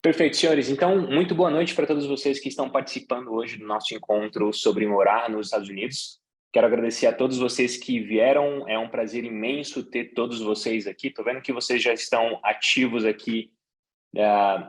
Perfeito, senhores. Então, muito boa noite para todos vocês que estão participando hoje do nosso encontro sobre morar nos Estados Unidos. Quero agradecer a todos vocês que vieram. É um prazer imenso ter todos vocês aqui. Estou vendo que vocês já estão ativos aqui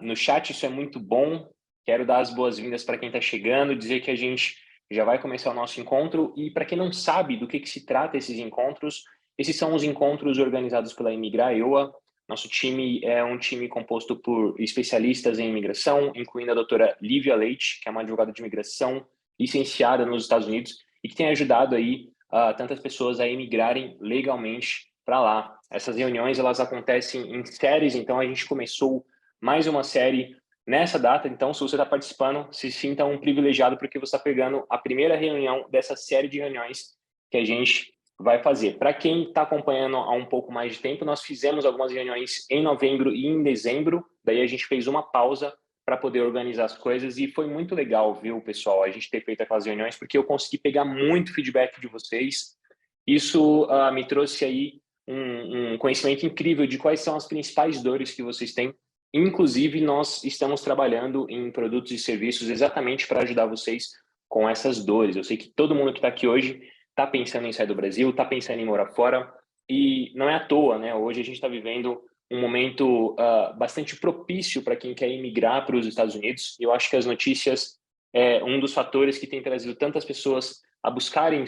no chat. Isso é muito bom. Quero dar as boas-vindas para quem está chegando, dizer que a gente já vai começar o nosso encontro. E para quem não sabe do que se trata esses encontros, esses são os encontros organizados pela Imigra EOA. Nosso time é um time composto por especialistas em imigração, incluindo a doutora Lívia Leite, que é uma advogada de imigração licenciada nos Estados Unidos e que tem ajudado aí tantas pessoas a imigrarem legalmente para lá. Essas reuniões elas acontecem em séries, então a gente começou mais uma série nessa data. Então, se você está participando, se sinta um privilegiado porque você está pegando a primeira reunião dessa série de reuniões que a gente vai fazer. Para quem está acompanhando há um pouco mais de tempo, nós fizemos algumas reuniões em novembro e em dezembro, daí a gente fez uma pausa para poder organizar as coisas e foi muito legal, viu, pessoal, a gente ter feito aquelas reuniões, porque eu consegui pegar muito feedback de vocês. Isso me trouxe aí um conhecimento incrível de quais são as principais dores que vocês têm. Inclusive, nós estamos trabalhando em produtos e serviços exatamente para ajudar vocês com essas dores. Eu sei que todo mundo que está aqui hoje está pensando em sair do Brasil, está pensando em morar fora, e não é à toa, né? Hoje a gente está vivendo um momento bastante propício para quem quer emigrar para os Estados Unidos. Eu acho que as notícias é um dos fatores que tem trazido tantas pessoas a buscarem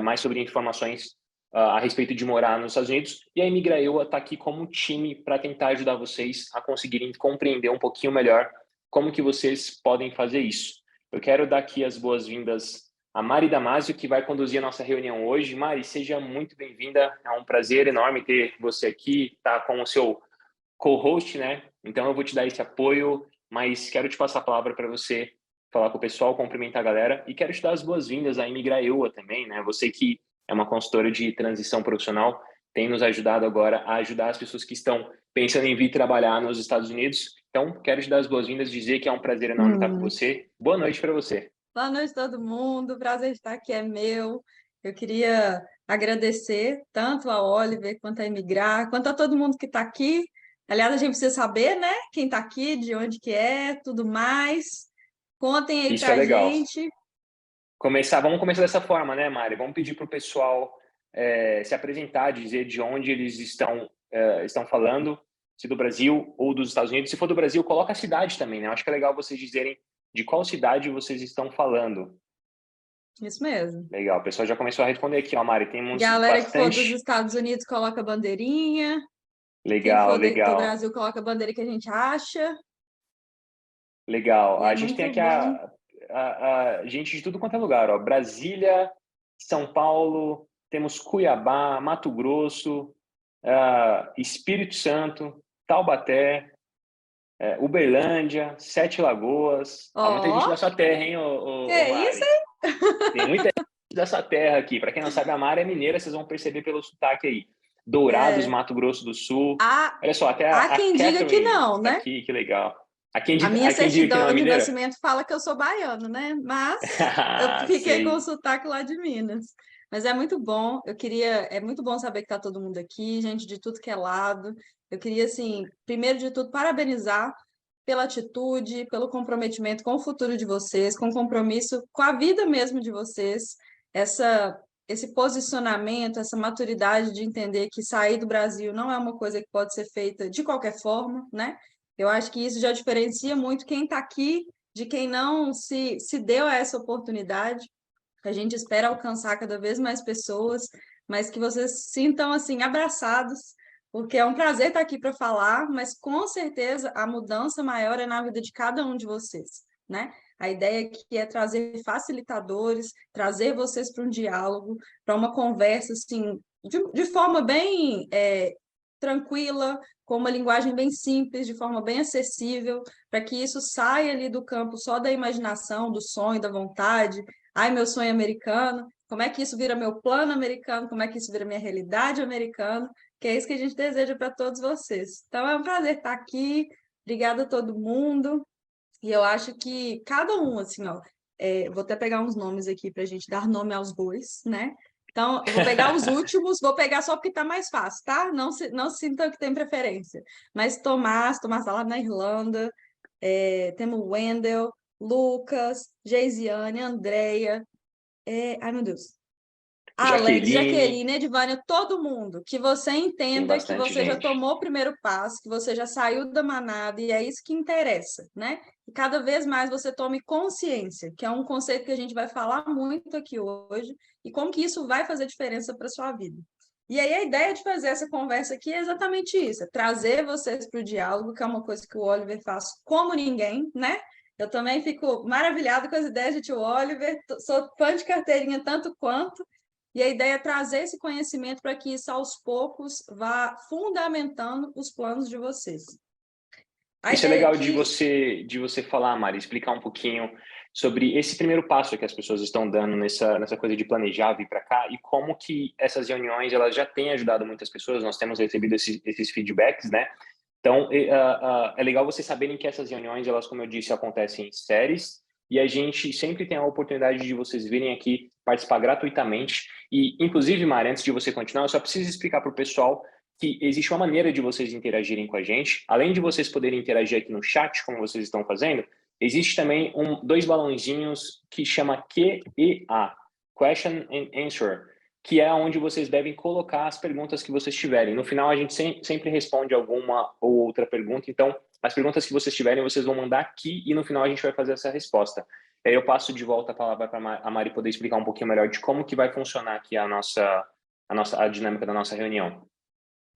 mais sobre informações a respeito de morar nos Estados Unidos. E a Imigraeua está aqui como um time para tentar ajudar vocês a conseguirem compreender um pouquinho melhor como que vocês podem fazer isso. Eu quero dar aqui as boas-vindas a Mari Damasio, que vai conduzir a nossa reunião hoje. Mari, seja muito bem-vinda. É um prazer enorme ter você aqui, tá com o seu co-host, né? Então eu vou te dar esse apoio, mas quero te passar a palavra para você falar com o pessoal, cumprimentar a galera e quero te dar as boas-vindas à Imigraeua também, né? Você que é uma consultora de transição profissional, tem nos ajudado agora a ajudar as pessoas que estão pensando em vir trabalhar nos Estados Unidos. Então, quero te dar as boas-vindas, dizer que é um prazer enorme estar com você. Boa noite para você. Boa noite, todo mundo. O prazer de estar aqui é meu. Eu queria agradecer tanto a Oliver, quanto a Imigrar, quanto a todo mundo que está aqui. Aliás, a gente precisa saber, né? Quem está aqui, de onde que é, tudo mais. Contem aí Isso é para a legal. gente. Vamos começar dessa forma, né, Mari? Vamos pedir para o pessoal se apresentar, dizer de onde eles estão falando, se do Brasil ou dos Estados Unidos. Se for do Brasil, coloca a cidade também, né? Acho que é legal vocês dizerem de qual cidade vocês estão falando. Isso mesmo. Legal, o pessoal já começou a responder aqui, ó, Mari. Temos Galera que for dos bastante. Estados Unidos, coloca bandeirinha. Quem Legal, for do legal, Brasil, coloca a bandeira que a gente acha. legal. E é A gente tem muito aqui bom. a gente de tudo quanto é lugar, ó. Brasília, São Paulo, temos Cuiabá, Mato Grosso, Espírito Santo, Taubaté, Uberlândia, Sete Lagoas. Ó, muita gente Ó, da sua terra, hein, que ô isso, Mari? hein? Tem muita gente da sua terra aqui. Para quem não sabe, a Mari é mineira, vocês vão perceber pelo sotaque aí. Dourados, É. Mato Grosso do Sul. Há, Olha só, até há a quem diga que Catherine não, tá né? aqui, que legal. A minha Há quem diga que não certidão é de mineira? nascimento fala que eu sou baiano, né? Mas eu fiquei com o Sei. sotaque lá de Minas. Mas é muito bom. É muito bom saber que tá todo mundo aqui, gente de tudo que é lado. Eu queria, assim, primeiro de tudo, parabenizar pela atitude, pelo comprometimento com o futuro de vocês, com o compromisso com a vida mesmo de vocês. Esse posicionamento, essa maturidade de entender que sair do Brasil não é uma coisa que pode ser feita de qualquer forma, né? Eu acho que isso já diferencia muito quem está aqui de quem não se deu a essa oportunidade. A gente espera alcançar cada vez mais pessoas, mas que vocês se sintam assim abraçados, porque é um prazer estar aqui para falar, mas com certeza a mudança maior é na vida de cada um de vocês, né? A ideia aqui é trazer facilitadores, trazer vocês para um diálogo, para uma conversa assim, de forma bem tranquila, com uma linguagem bem simples, de forma bem acessível, para que isso saia ali do campo só da imaginação, do sonho, da vontade. Ai, meu sonho americano, como é que isso vira meu plano americano, como é que isso vira minha realidade americana, que é isso que a gente deseja para todos vocês. Então é um prazer estar aqui, obrigada a todo mundo, e eu acho que cada um, assim, ó, vou até pegar uns nomes aqui para a gente dar nome aos bois, né? Então, eu vou pegar os últimos, vou pegar só porque está mais fácil, tá? Não se sintam que tem preferência. Mas Tomás está lá na Irlanda, temos o Wendel, Lucas, Geisiane, Andréia, ai meu Deus, Alex, Jaqueline, Jaqueline, Edvânia, todo mundo, que você tem entenda que bastante você já gente. tomou o primeiro passo, que você já saiu da manada, e é isso que interessa, né? E cada vez mais você tome consciência, que é um conceito que a gente vai falar muito aqui hoje, e como que isso vai fazer diferença para a sua vida. E aí a ideia de fazer essa conversa aqui é exatamente isso, é trazer vocês para o diálogo, que é uma coisa que o Oliver faz como ninguém, né? Eu também fico maravilhada com as ideias de tio Oliver, sou fã de carteirinha tanto quanto, e a ideia é trazer esse conhecimento para que isso, aos poucos, vá fundamentando os planos de vocês. A Isso é ideia legal aqui de você falar, Mari, explicar um pouquinho sobre esse primeiro passo que as pessoas estão dando nessa coisa de planejar vir para cá e como que essas reuniões elas já têm ajudado muitas pessoas. Nós temos recebido esses feedbacks, né? Então, é legal vocês saberem que essas reuniões, elas, como eu disse, acontecem em séries e a gente sempre tem a oportunidade de vocês virem aqui participar gratuitamente. E, inclusive, Mari, antes de você continuar, eu só preciso explicar para o pessoal que existe uma maneira de vocês interagirem com a gente. Além de vocês poderem interagir aqui no chat, como vocês estão fazendo, existe também dois balãozinhos que chama Q&A, Question and Answer, que é onde vocês devem colocar as perguntas que vocês tiverem. No final, a gente sempre responde alguma ou outra pergunta, então, as perguntas que vocês tiverem, vocês vão mandar aqui e no final a gente vai fazer essa resposta. Aí eu passo de volta a palavra para a Mari poder explicar um pouquinho melhor de como que vai funcionar aqui a dinâmica da nossa reunião.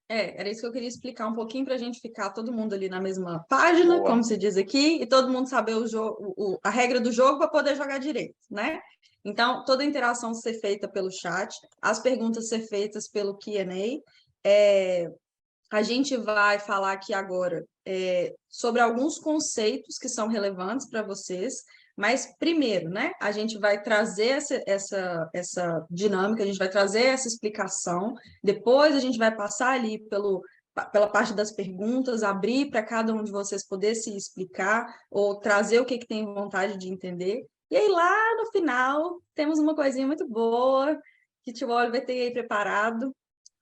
era isso que eu queria explicar um pouquinho para a gente ficar todo mundo ali na mesma página, como Boa. se diz aqui, e todo mundo saber o jogo, a regra do jogo para poder jogar direito, né? Então, toda a interação ser feita pelo chat, as perguntas ser feitas pelo Q&A. A gente vai falar aqui agora sobre alguns conceitos que são relevantes para vocês, mas primeiro, né, a gente vai trazer essa dinâmica, a gente vai trazer essa explicação, depois a gente vai passar ali pela parte das perguntas, abrir para cada um de vocês poder se explicar ou trazer o que tem vontade de entender. E aí lá no final temos uma coisinha muito boa que o Tio Oliver tem aí preparado,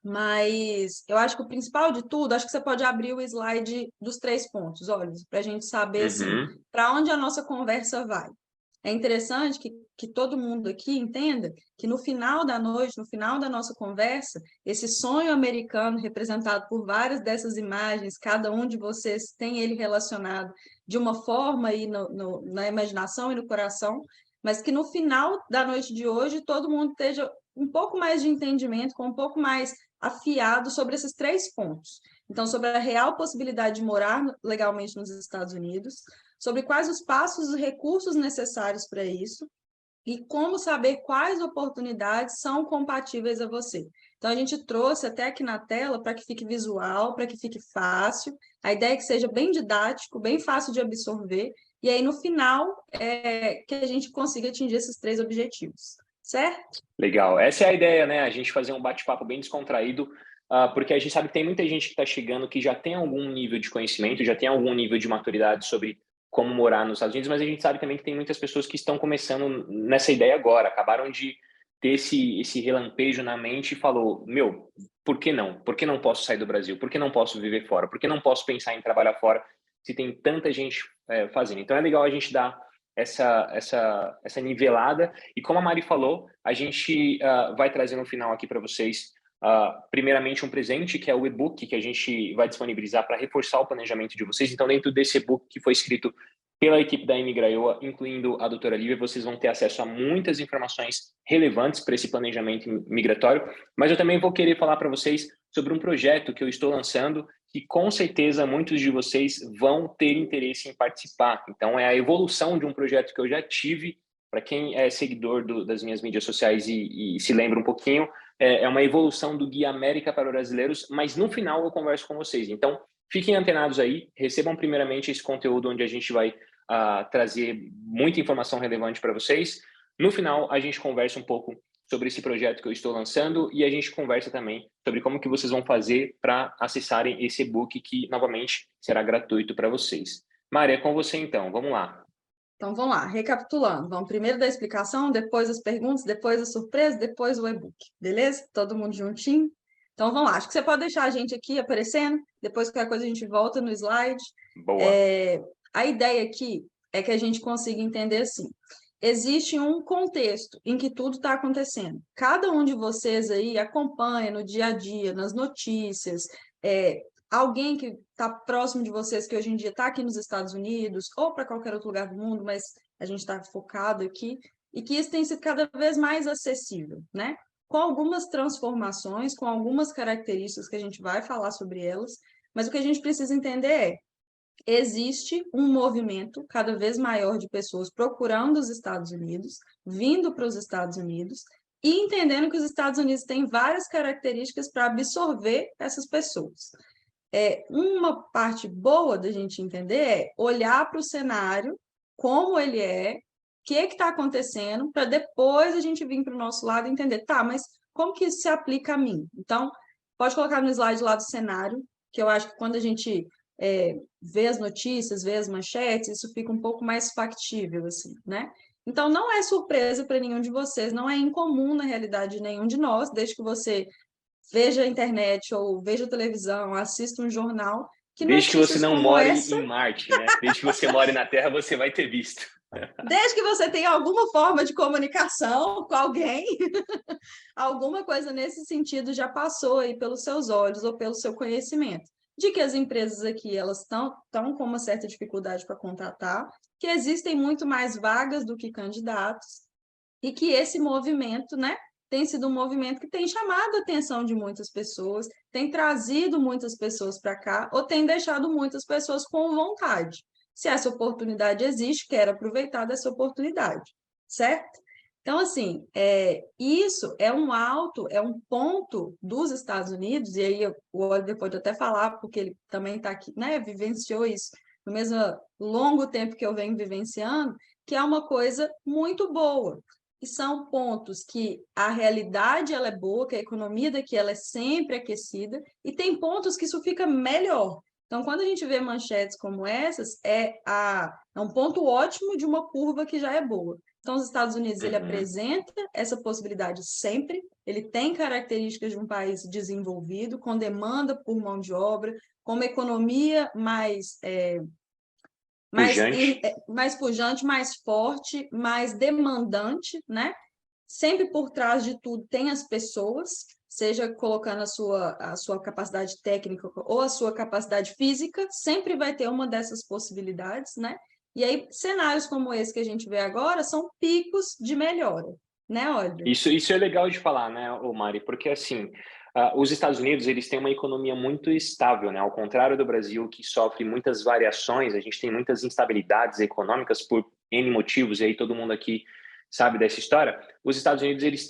mas eu acho que o principal de tudo, acho que você pode abrir o slide dos 3 pontos, olha, para a gente saber assim, Uhum. para onde a nossa conversa vai. É interessante que todo mundo aqui entenda que no final da noite, no final da nossa conversa, esse sonho americano representado por várias dessas imagens, cada um de vocês tem ele relacionado de uma forma aí na imaginação e no coração, mas que no final da noite de hoje todo mundo esteja um pouco mais de entendimento, com um pouco mais afiado sobre esses 3 pontos. Então, sobre a real possibilidade de morar legalmente nos Estados Unidos, sobre quais os passos e recursos necessários para isso, e como saber quais oportunidades são compatíveis a você. Então, a gente trouxe até aqui na tela para que fique visual, para que fique fácil. A ideia é que seja bem didático, bem fácil de absorver, e aí, no final, que a gente consiga atingir esses 3 objetivos, certo? Legal. Essa é a ideia, né? A gente fazer um bate-papo bem descontraído, porque a gente sabe que tem muita gente que está chegando que já tem algum nível de conhecimento, já tem algum nível de maturidade sobre como morar nos Estados Unidos, mas a gente sabe também que tem muitas pessoas que estão começando nessa ideia agora, acabaram de ter esse relampejo na mente e falou, meu, por que não? Por que não posso sair do Brasil? Por que não posso viver fora? Por que não posso pensar em trabalhar fora se tem tanta gente fazendo? Então é legal a gente dar essa nivelada e como a Mari falou, a gente vai trazer no final aqui para vocês, primeiramente, um presente, que é o e-book, que a gente vai disponibilizar para reforçar o planejamento de vocês. Então, dentro desse e-book que foi escrito pela equipe da Imigraioa, incluindo a doutora Lívia, vocês vão ter acesso a muitas informações relevantes para esse planejamento migratório, mas eu também vou querer falar para vocês sobre um projeto que eu estou lançando, que com certeza muitos de vocês vão ter interesse em participar. Então, é a evolução de um projeto que eu já tive. Para quem é seguidor das minhas mídias sociais e se lembra um pouquinho, é uma evolução do Guia América para brasileiros, mas no final eu converso com vocês. Então, fiquem antenados aí, recebam primeiramente esse conteúdo onde a gente vai trazer muita informação relevante para vocês. No final, a gente conversa um pouco sobre esse projeto que eu estou lançando e a gente conversa também sobre como que vocês vão fazer para acessarem esse e-book que, novamente, será gratuito para vocês. Mari, é com você então, vamos lá. Então, vamos lá, recapitulando. Vamos primeiro da explicação, depois as perguntas, depois a surpresa, depois o e-book. Beleza? Todo mundo juntinho? Então, vamos lá. Acho que você pode deixar a gente aqui aparecendo, depois qualquer coisa a gente volta no slide. Boa. A ideia aqui é que a gente consiga entender assim. Existe um contexto em que tudo está acontecendo. Cada um de vocês aí acompanha no dia a dia, nas notícias, alguém que está próximo de vocês, que hoje em dia está aqui nos Estados Unidos, ou para qualquer outro lugar do mundo, mas a gente está focado aqui, e que isso tem sido cada vez mais acessível, né? Com algumas transformações, com algumas características que a gente vai falar sobre elas, mas o que a gente precisa entender é existe um movimento cada vez maior de pessoas procurando os Estados Unidos, vindo para os Estados Unidos e entendendo que os Estados Unidos têm várias características para absorver essas pessoas. Uma parte boa da gente entender é olhar para o cenário, como ele é, o que está acontecendo, para depois a gente vir para o nosso lado e entender, tá, mas como que isso se aplica a mim? Então, pode colocar no slide lá do cenário, que eu acho que quando a gente vê as notícias, vê as manchetes, isso fica um pouco mais factível, assim, né? Então, não é surpresa para nenhum de vocês, não é incomum na realidade de nenhum de nós, desde que você veja a internet ou veja a televisão, assista um jornal, que Desde que você notícias não como more essa, em Marte, né? Desde que você more na Terra, você vai ter visto. desde que você tenha alguma forma de comunicação com alguém, alguma coisa nesse sentido já passou aí pelos seus olhos ou pelo seu conhecimento. De que as empresas aqui elas estão com uma certa dificuldade para contratar, que existem muito mais vagas do que candidatos, e que esse movimento, né, tem sido um movimento que tem chamado a atenção de muitas pessoas, tem trazido muitas pessoas para cá, ou tem deixado muitas pessoas com vontade. Se essa oportunidade existe, quero aproveitar dessa oportunidade, certo? Então, assim, isso é é um ponto dos Estados Unidos, e aí o Oliver pode até falar, porque ele também está aqui, né, vivenciou isso no mesmo longo tempo que eu venho vivenciando, que é uma coisa muito boa. E são pontos que a realidade ela é boa, que a economia daqui ela é sempre aquecida, e tem pontos que isso fica melhor. Então, quando a gente vê manchetes como essas, é um ponto ótimo de uma curva que já é boa. Então, os Estados Unidos, ele apresenta essa possibilidade sempre, ele tem características de um país desenvolvido, com demanda por mão de obra, com uma economia Pujante. mais pujante, mais forte, mais demandante, né? Sempre por trás de tudo tem as pessoas, seja colocando a sua capacidade técnica ou a sua capacidade física, sempre vai ter uma dessas possibilidades, né? E aí, cenários como esse que a gente vê agora são picos de melhora, né, Oliver? Isso é legal de falar, né, Mari? Porque, assim, os Estados Unidos, eles têm uma economia muito estável, né? Ao contrário do Brasil, que sofre muitas variações, a gente tem muitas instabilidades econômicas por N motivos, e aí todo mundo aqui sabe dessa história. Os Estados Unidos, eles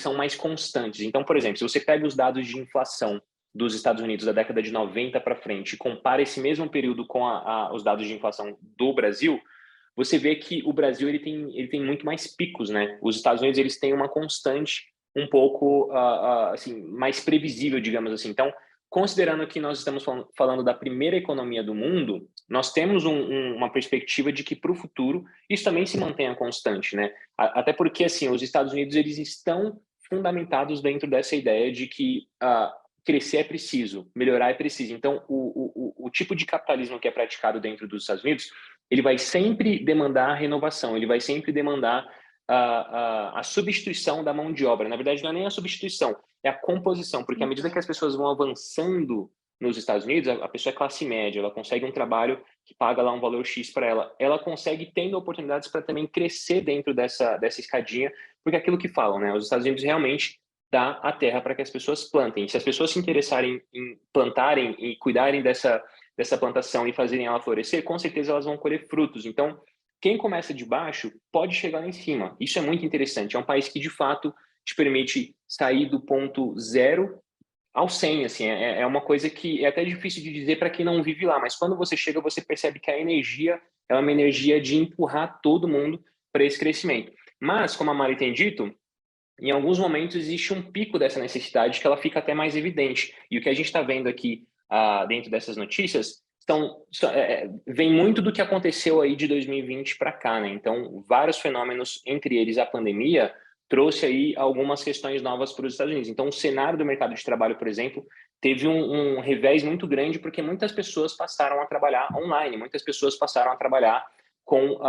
são mais constantes. Então, por exemplo, se você pega os dados de inflação dos Estados Unidos da década de 90 para frente e compara esse mesmo período com os dados de inflação do Brasil, você vê que o Brasil ele tem muito mais picos, né? Os Estados Unidos eles têm uma constante um pouco assim mais previsível, digamos assim. Então, considerando que nós estamos falando da primeira economia do mundo, nós temos uma perspectiva de que para o futuro isso também se mantenha constante, né? Até porque assim os Estados Unidos eles estão fundamentados dentro dessa ideia de que crescer é preciso, melhorar é preciso. Então, o tipo de capitalismo que é praticado dentro dos Estados Unidos ele vai sempre demandar renovação, ele vai sempre demandar a substituição da mão de obra. Na verdade, não é nem a substituição, é a composição, porque à medida que as pessoas vão avançando nos Estados Unidos, a pessoa é classe média, ela consegue um trabalho que paga lá um valor X para ela, ela consegue tendo oportunidades para também crescer dentro dessa escadinha, porque é aquilo que falam, né? Os Estados Unidos realmente dá a terra para que as pessoas plantem. Se as pessoas se interessarem em plantarem e cuidarem dessa plantação e fazerem ela florescer, com certeza elas vão colher frutos. Então, quem começa de baixo pode chegar lá em cima. Isso é muito interessante. É um país que, de fato, te permite sair do ponto zero ao 100. Assim, é uma coisa que é até difícil de dizer para quem não vive lá, mas quando você chega, você percebe que a energia é uma energia de empurrar todo mundo para esse crescimento. Mas, como a Mari tem dito, em alguns momentos existe um pico dessa necessidade que ela fica até mais evidente. E o que a gente está vendo aqui dentro dessas notícias vem muito do que aconteceu aí de 2020 para cá, né? Então, vários fenômenos, entre eles a pandemia, trouxe aí algumas questões novas para os Estados Unidos. Então, o cenário do mercado de trabalho, por exemplo, teve um revés muito grande, porque muitas pessoas passaram a trabalhar online, muitas pessoas passaram a trabalhar com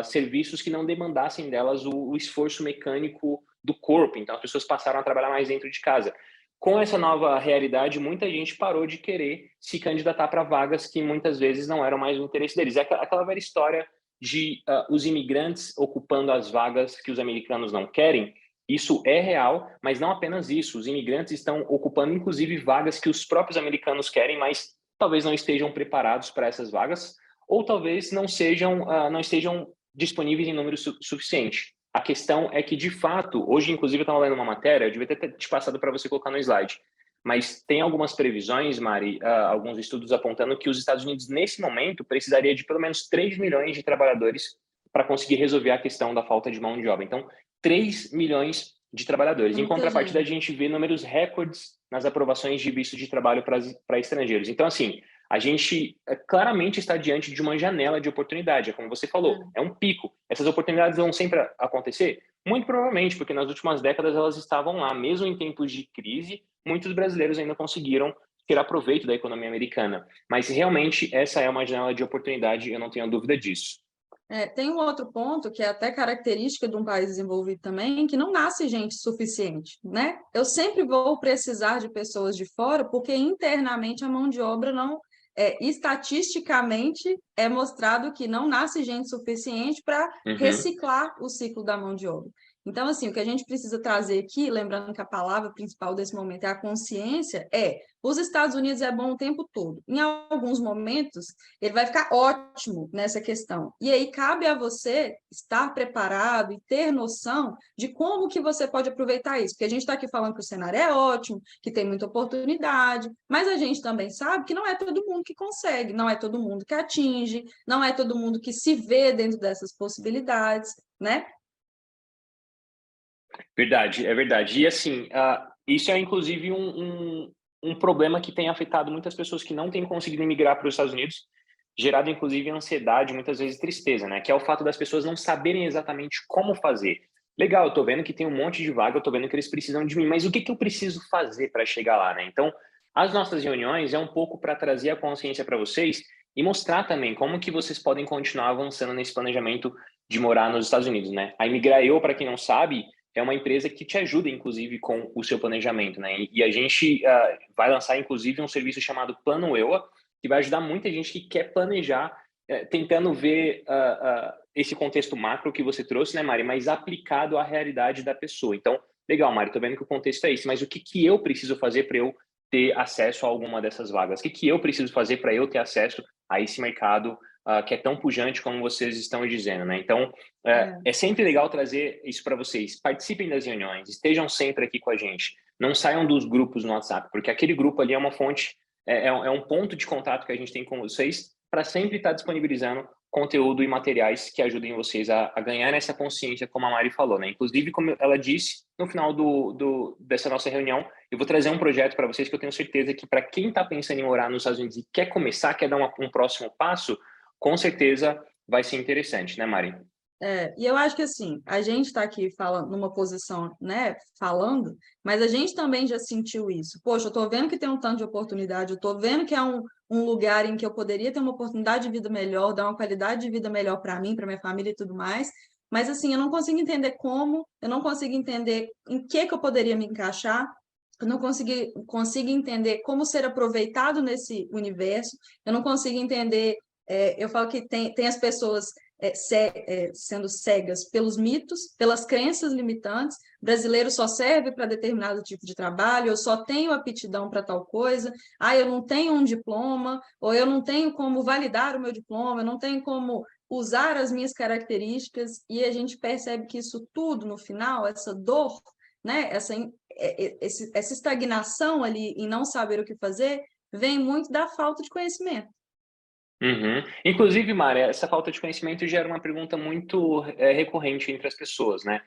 serviços que não demandassem delas o esforço mecânico do corpo. Então, as pessoas passaram a trabalhar mais dentro de casa. Com essa nova realidade, muita gente parou de querer se candidatar para vagas que muitas vezes não eram mais o interesse deles. É aquela velha história de os imigrantes ocupando as vagas que os americanos não querem. Isso é real, mas não apenas isso. Os imigrantes estão ocupando, inclusive, vagas que os próprios americanos querem, mas talvez não estejam preparados para essas vagas, ou talvez não estejam disponíveis em número suficiente. A questão é que, de fato, hoje, inclusive, eu estava lendo uma matéria, eu devia ter te passado para você colocar no slide, mas tem algumas previsões, Mari, alguns estudos apontando que os Estados Unidos, nesse momento, precisaria de pelo menos 3 milhões de trabalhadores para conseguir resolver a questão da falta de mão de obra. Então, 3 milhões de trabalhadores. Em contrapartida, a gente vê números recordes nas aprovações de visto de trabalho para estrangeiros. Então, assim, a gente claramente está diante de uma janela de oportunidade. É como você falou, é um pico. Essas oportunidades vão sempre acontecer? Muito provavelmente, porque nas últimas décadas elas estavam lá. Mesmo em tempos de crise, muitos brasileiros ainda conseguiram tirar proveito da economia americana. Mas realmente essa é uma janela de oportunidade, eu não tenho dúvida disso. Tem um outro ponto que é até característica de um país desenvolvido também, que não nasce gente suficiente, né? Eu sempre vou precisar de pessoas de fora, porque internamente a mão de obra não, estatisticamente é mostrado que não nasce gente suficiente para reciclar o ciclo da mão de obra. Então, assim, o que a gente precisa trazer aqui, lembrando que a palavra principal desse momento é a consciência, os Estados Unidos é bom o tempo todo. Em alguns momentos, ele vai ficar ótimo nessa questão. E aí cabe a você estar preparado e ter noção de como que você pode aproveitar isso. Porque a gente está aqui falando que o cenário é ótimo, que tem muita oportunidade, mas a gente também sabe que não é todo mundo que consegue, não é todo mundo que atinge, não é todo mundo que se vê dentro dessas possibilidades, né? Verdade, é verdade. E assim, isso é inclusive um problema que tem afetado muitas pessoas que não têm conseguido emigrar para os Estados Unidos, gerado inclusive ansiedade, muitas vezes tristeza, né? Que é o fato das pessoas não saberem exatamente como fazer. Legal, eu tô vendo que tem um monte de vaga, eu tô vendo que eles precisam de mim, mas o que que eu preciso fazer para chegar lá, né? Então, as nossas reuniões é um pouco para trazer a consciência para vocês e mostrar também como que vocês podem continuar avançando nesse planejamento de morar nos Estados Unidos, né? A Imigraio, para quem não sabe, é uma empresa que te ajuda, inclusive, com o seu planejamento, né? E a gente vai lançar, inclusive, um serviço chamado Plano EUA, que vai ajudar muita gente que quer planejar, tentando ver esse contexto macro que você trouxe, né, Mari? Mas aplicado à realidade da pessoa. Então, legal, Mari, tô vendo que o contexto é esse, mas o que que eu preciso fazer para eu ter acesso a alguma dessas vagas? O que que eu preciso fazer para eu ter acesso a esse mercado que é tão pujante como vocês estão dizendo, né? Então, é sempre legal trazer isso para vocês. Participem das reuniões, estejam sempre aqui com a gente. Não saiam dos grupos no WhatsApp, porque aquele grupo ali é uma fonte, é um ponto de contato que a gente tem com vocês para sempre estar disponibilizando conteúdo e materiais que ajudem vocês a ganhar essa consciência, como a Mari falou, né? Inclusive, como ela disse, no final dessa nossa reunião, eu vou trazer um projeto para vocês que eu tenho certeza que para quem está pensando em morar nos Estados Unidos e quer começar, quer dar um próximo passo, com certeza vai ser interessante, né, Mari? E eu acho que assim, a gente está aqui falando numa posição, né, falando, mas a gente também já sentiu isso. Poxa, eu estou vendo que tem um tanto de oportunidade, eu estou vendo que é um lugar em que eu poderia ter uma oportunidade de vida melhor, dar uma qualidade de vida melhor para mim, para minha família e tudo mais. Mas assim, eu não consigo entender como, eu não consigo entender em que eu poderia me encaixar, eu não consigo entender como ser aproveitado nesse universo, eu não consigo entender. Eu falo que tem as pessoas sendo cegas pelos mitos, pelas crenças limitantes. O brasileiro só serve para determinado tipo de trabalho, eu só tenho aptidão para tal coisa, eu não tenho um diploma, ou eu não tenho como validar o meu diploma, eu não tenho como usar as minhas características, e a gente percebe que isso tudo, no final, essa dor, né, essa estagnação ali em não saber o que fazer, vem muito da falta de conhecimento. Uhum. Inclusive, Mari, essa falta de conhecimento gera uma pergunta muito recorrente entre as pessoas, né?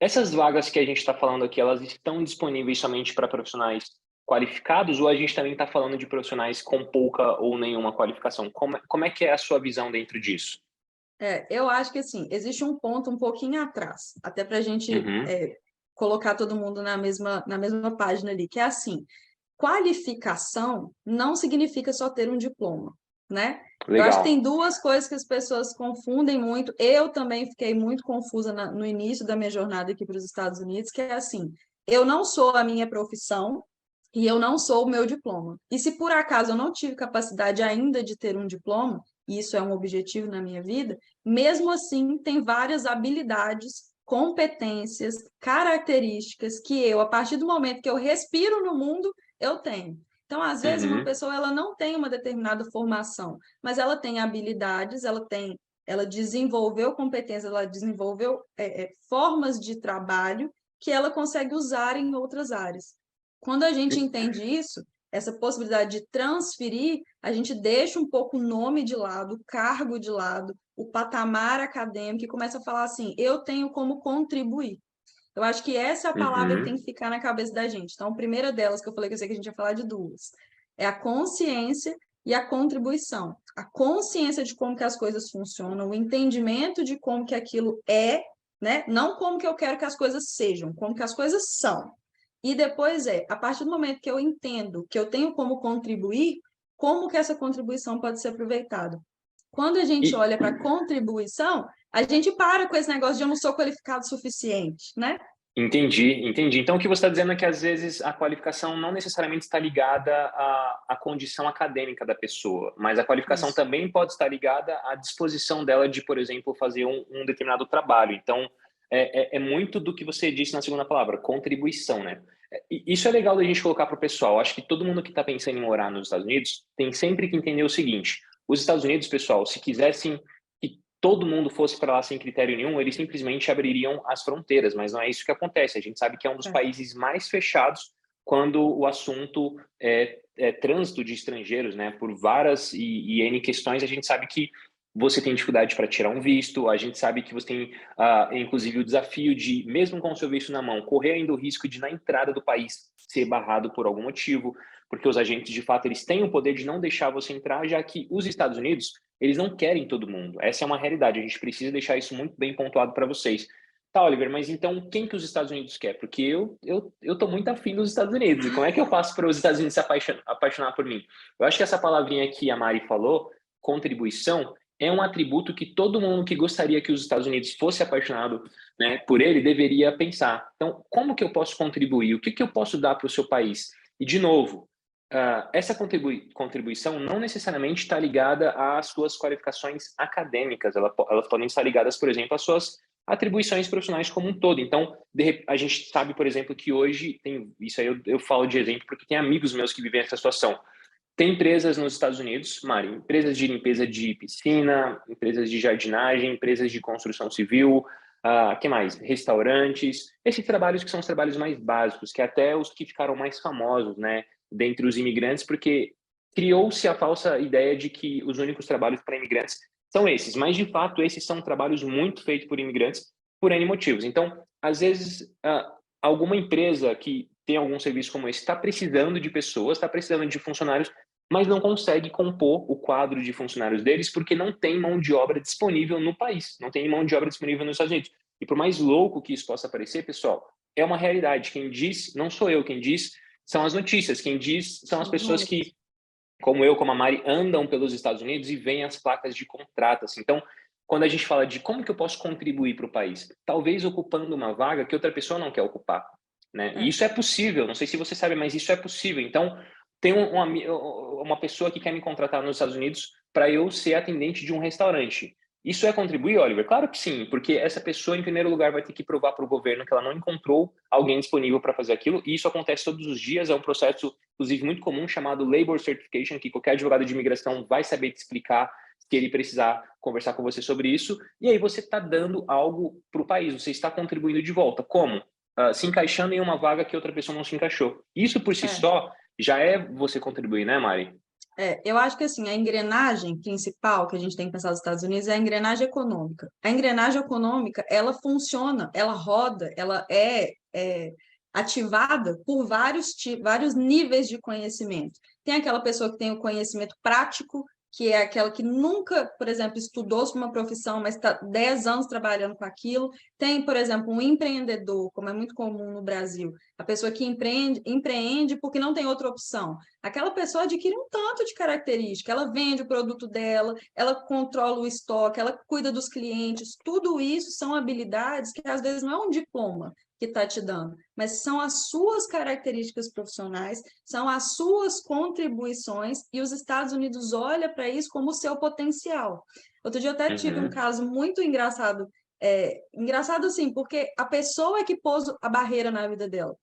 Essas vagas que a gente está falando aqui, elas estão disponíveis somente para profissionais qualificados ou a gente também está falando de profissionais com pouca ou nenhuma qualificação? Como é que é a sua visão dentro disso? Eu acho que assim, existe um ponto um pouquinho atrás, até para a gente Uhum. colocar todo mundo na mesma página ali, que é assim, qualificação não significa só ter um diploma, né? Eu acho que tem Legal. duas coisas que as pessoas confundem muito. Eu também fiquei muito confusa no início da minha jornada aqui para os Estados Unidos, que é assim, eu não sou a minha profissão e eu não sou o meu diploma. E se por acaso eu não tive capacidade ainda de ter um diploma, e isso é um objetivo na minha vida, mesmo assim tem várias habilidades, competências, características que eu, a partir do momento que eu respiro no mundo, eu tenho. Então, às vezes, uma Uhum, pessoa ela não tem uma determinada formação, mas ela tem habilidades, ela desenvolveu competências, ela desenvolveu formas de trabalho que ela consegue usar em outras áreas. Quando a gente entende isso, essa possibilidade de transferir, a gente deixa um pouco o nome de lado, o cargo de lado, o patamar acadêmico e começa a falar assim: eu tenho como contribuir. Eu acho que essa é a palavra que tem uhum. que ficar na cabeça da gente. Então, a primeira delas, que eu falei que eu sei que a gente ia falar de duas, é a consciência e a contribuição. A consciência de como que as coisas funcionam, o entendimento de como que aquilo é, né? Não como que eu quero que as coisas sejam, como que as coisas são. E depois a partir do momento que eu entendo que eu tenho como contribuir, como que essa contribuição pode ser aproveitada. Quando a gente E olha para a contribuição, a gente para com esse negócio de eu não sou qualificado o suficiente, né? entendi. Então, o que você está dizendo é que, às vezes, a qualificação não necessariamente está ligada à condição acadêmica da pessoa, mas a qualificação Isso. também pode estar ligada à disposição dela de, por exemplo, fazer um determinado trabalho. Então, é muito do que você disse na segunda palavra, contribuição, né? E isso é legal da gente colocar para o pessoal. Acho que todo mundo que está pensando em morar nos Estados Unidos tem sempre que entender o seguinte: os Estados Unidos, pessoal, se quisessem que todo mundo fosse para lá sem critério nenhum, eles simplesmente abririam as fronteiras, mas não é isso que acontece. A gente sabe que é um dos É. países mais fechados quando o assunto é trânsito de estrangeiros, né? Por várias e N questões, a gente sabe que você tem dificuldade para tirar um visto, a gente sabe que você tem, inclusive, o desafio de, mesmo com o seu visto na mão, correr ainda o risco de, na entrada do país, ser barrado por algum motivo, porque os agentes, de fato, eles têm o poder de não deixar você entrar, já que os Estados Unidos, eles não querem todo mundo. Essa é uma realidade. A gente precisa deixar isso muito bem pontuado para vocês. Tá, Oliver, mas então quem que os Estados Unidos quer? Porque eu tô muito afim dos Estados Unidos. E como é que eu faço para os Estados Unidos se apaixonar por mim? Eu acho que essa palavrinha que a Mari falou, contribuição, é um atributo que todo mundo que gostaria que os Estados Unidos fosse apaixonado, né, por ele deveria pensar. Então, como que eu posso contribuir? O que que eu posso dar para o seu país? E, de novo, essa contribuição não necessariamente está ligada às suas qualificações acadêmicas, elas podem estar ligadas, por exemplo, às suas atribuições profissionais como um todo. Então, a gente sabe, por exemplo, que hoje tem, isso aí eu falo de exemplo porque tem amigos meus que vivem essa situação. Tem empresas nos Estados Unidos, Mari, empresas de limpeza de piscina, empresas de jardinagem, empresas de construção civil, que mais? Restaurantes, esses trabalhos que são os trabalhos mais básicos, que até os que ficaram mais famosos, né, dentre os imigrantes, porque criou-se a falsa ideia de que os únicos trabalhos para imigrantes são esses, mas de fato esses são trabalhos muito feitos por imigrantes por N motivos. Então, às vezes, alguma empresa que tem algum serviço como esse está precisando de pessoas, está precisando de funcionários, mas não consegue compor o quadro de funcionários deles porque não tem mão de obra disponível no país, não tem mão de obra disponível nos Estados Unidos. E por mais louco que isso possa parecer, pessoal, é uma realidade. Quem diz, não sou eu, quem diz são as notícias, quem diz são as São os pessoas números. que, como eu, como a Mari, andam pelos Estados Unidos e veem as placas de contrato. Assim. Então, quando a gente fala de como que eu posso contribuir para o país, talvez ocupando uma vaga que outra pessoa não quer ocupar. Né? E É. isso é possível, não sei se você sabe, mas isso é possível. Então, tem uma pessoa que quer me contratar nos Estados Unidos para eu ser atendente de um restaurante. Isso é contribuir, Oliver? Claro que sim, porque essa pessoa, em primeiro lugar, vai ter que provar para o governo que ela não encontrou alguém disponível para fazer aquilo, e isso acontece todos os dias, é um processo, inclusive, muito comum, chamado Labor Certification, que qualquer advogado de imigração vai saber te explicar se ele precisar conversar com você sobre isso, e aí você está dando algo para o país, você está contribuindo de volta. Como? Se encaixando em uma vaga que outra pessoa não se encaixou. Isso por si É. só já é você contribuir, né, Mari? Eu acho que assim, a engrenagem principal que a gente tem que pensar nos Estados Unidos é a engrenagem econômica. A engrenagem econômica, ela funciona, ela roda, ela é ativada por vários níveis de conhecimento. Tem aquela pessoa que tem o conhecimento prático, que é aquela que nunca, por exemplo, estudou sobre uma profissão, mas está 10 anos trabalhando com aquilo. Tem, por exemplo, um empreendedor, como é muito comum no Brasil, a pessoa que empreende porque não tem outra opção. Aquela pessoa adquire um tanto de característica, ela vende o produto dela, ela controla o estoque, ela cuida dos clientes, tudo isso são habilidades que às vezes não é um diploma que está te dando, mas são as suas características profissionais, são as suas contribuições, e os Estados Unidos olham para isso como o seu potencial. Outro dia eu até tive um Uhum. caso muito engraçado, engraçado assim, porque a pessoa é que pôs a barreira na vida dela.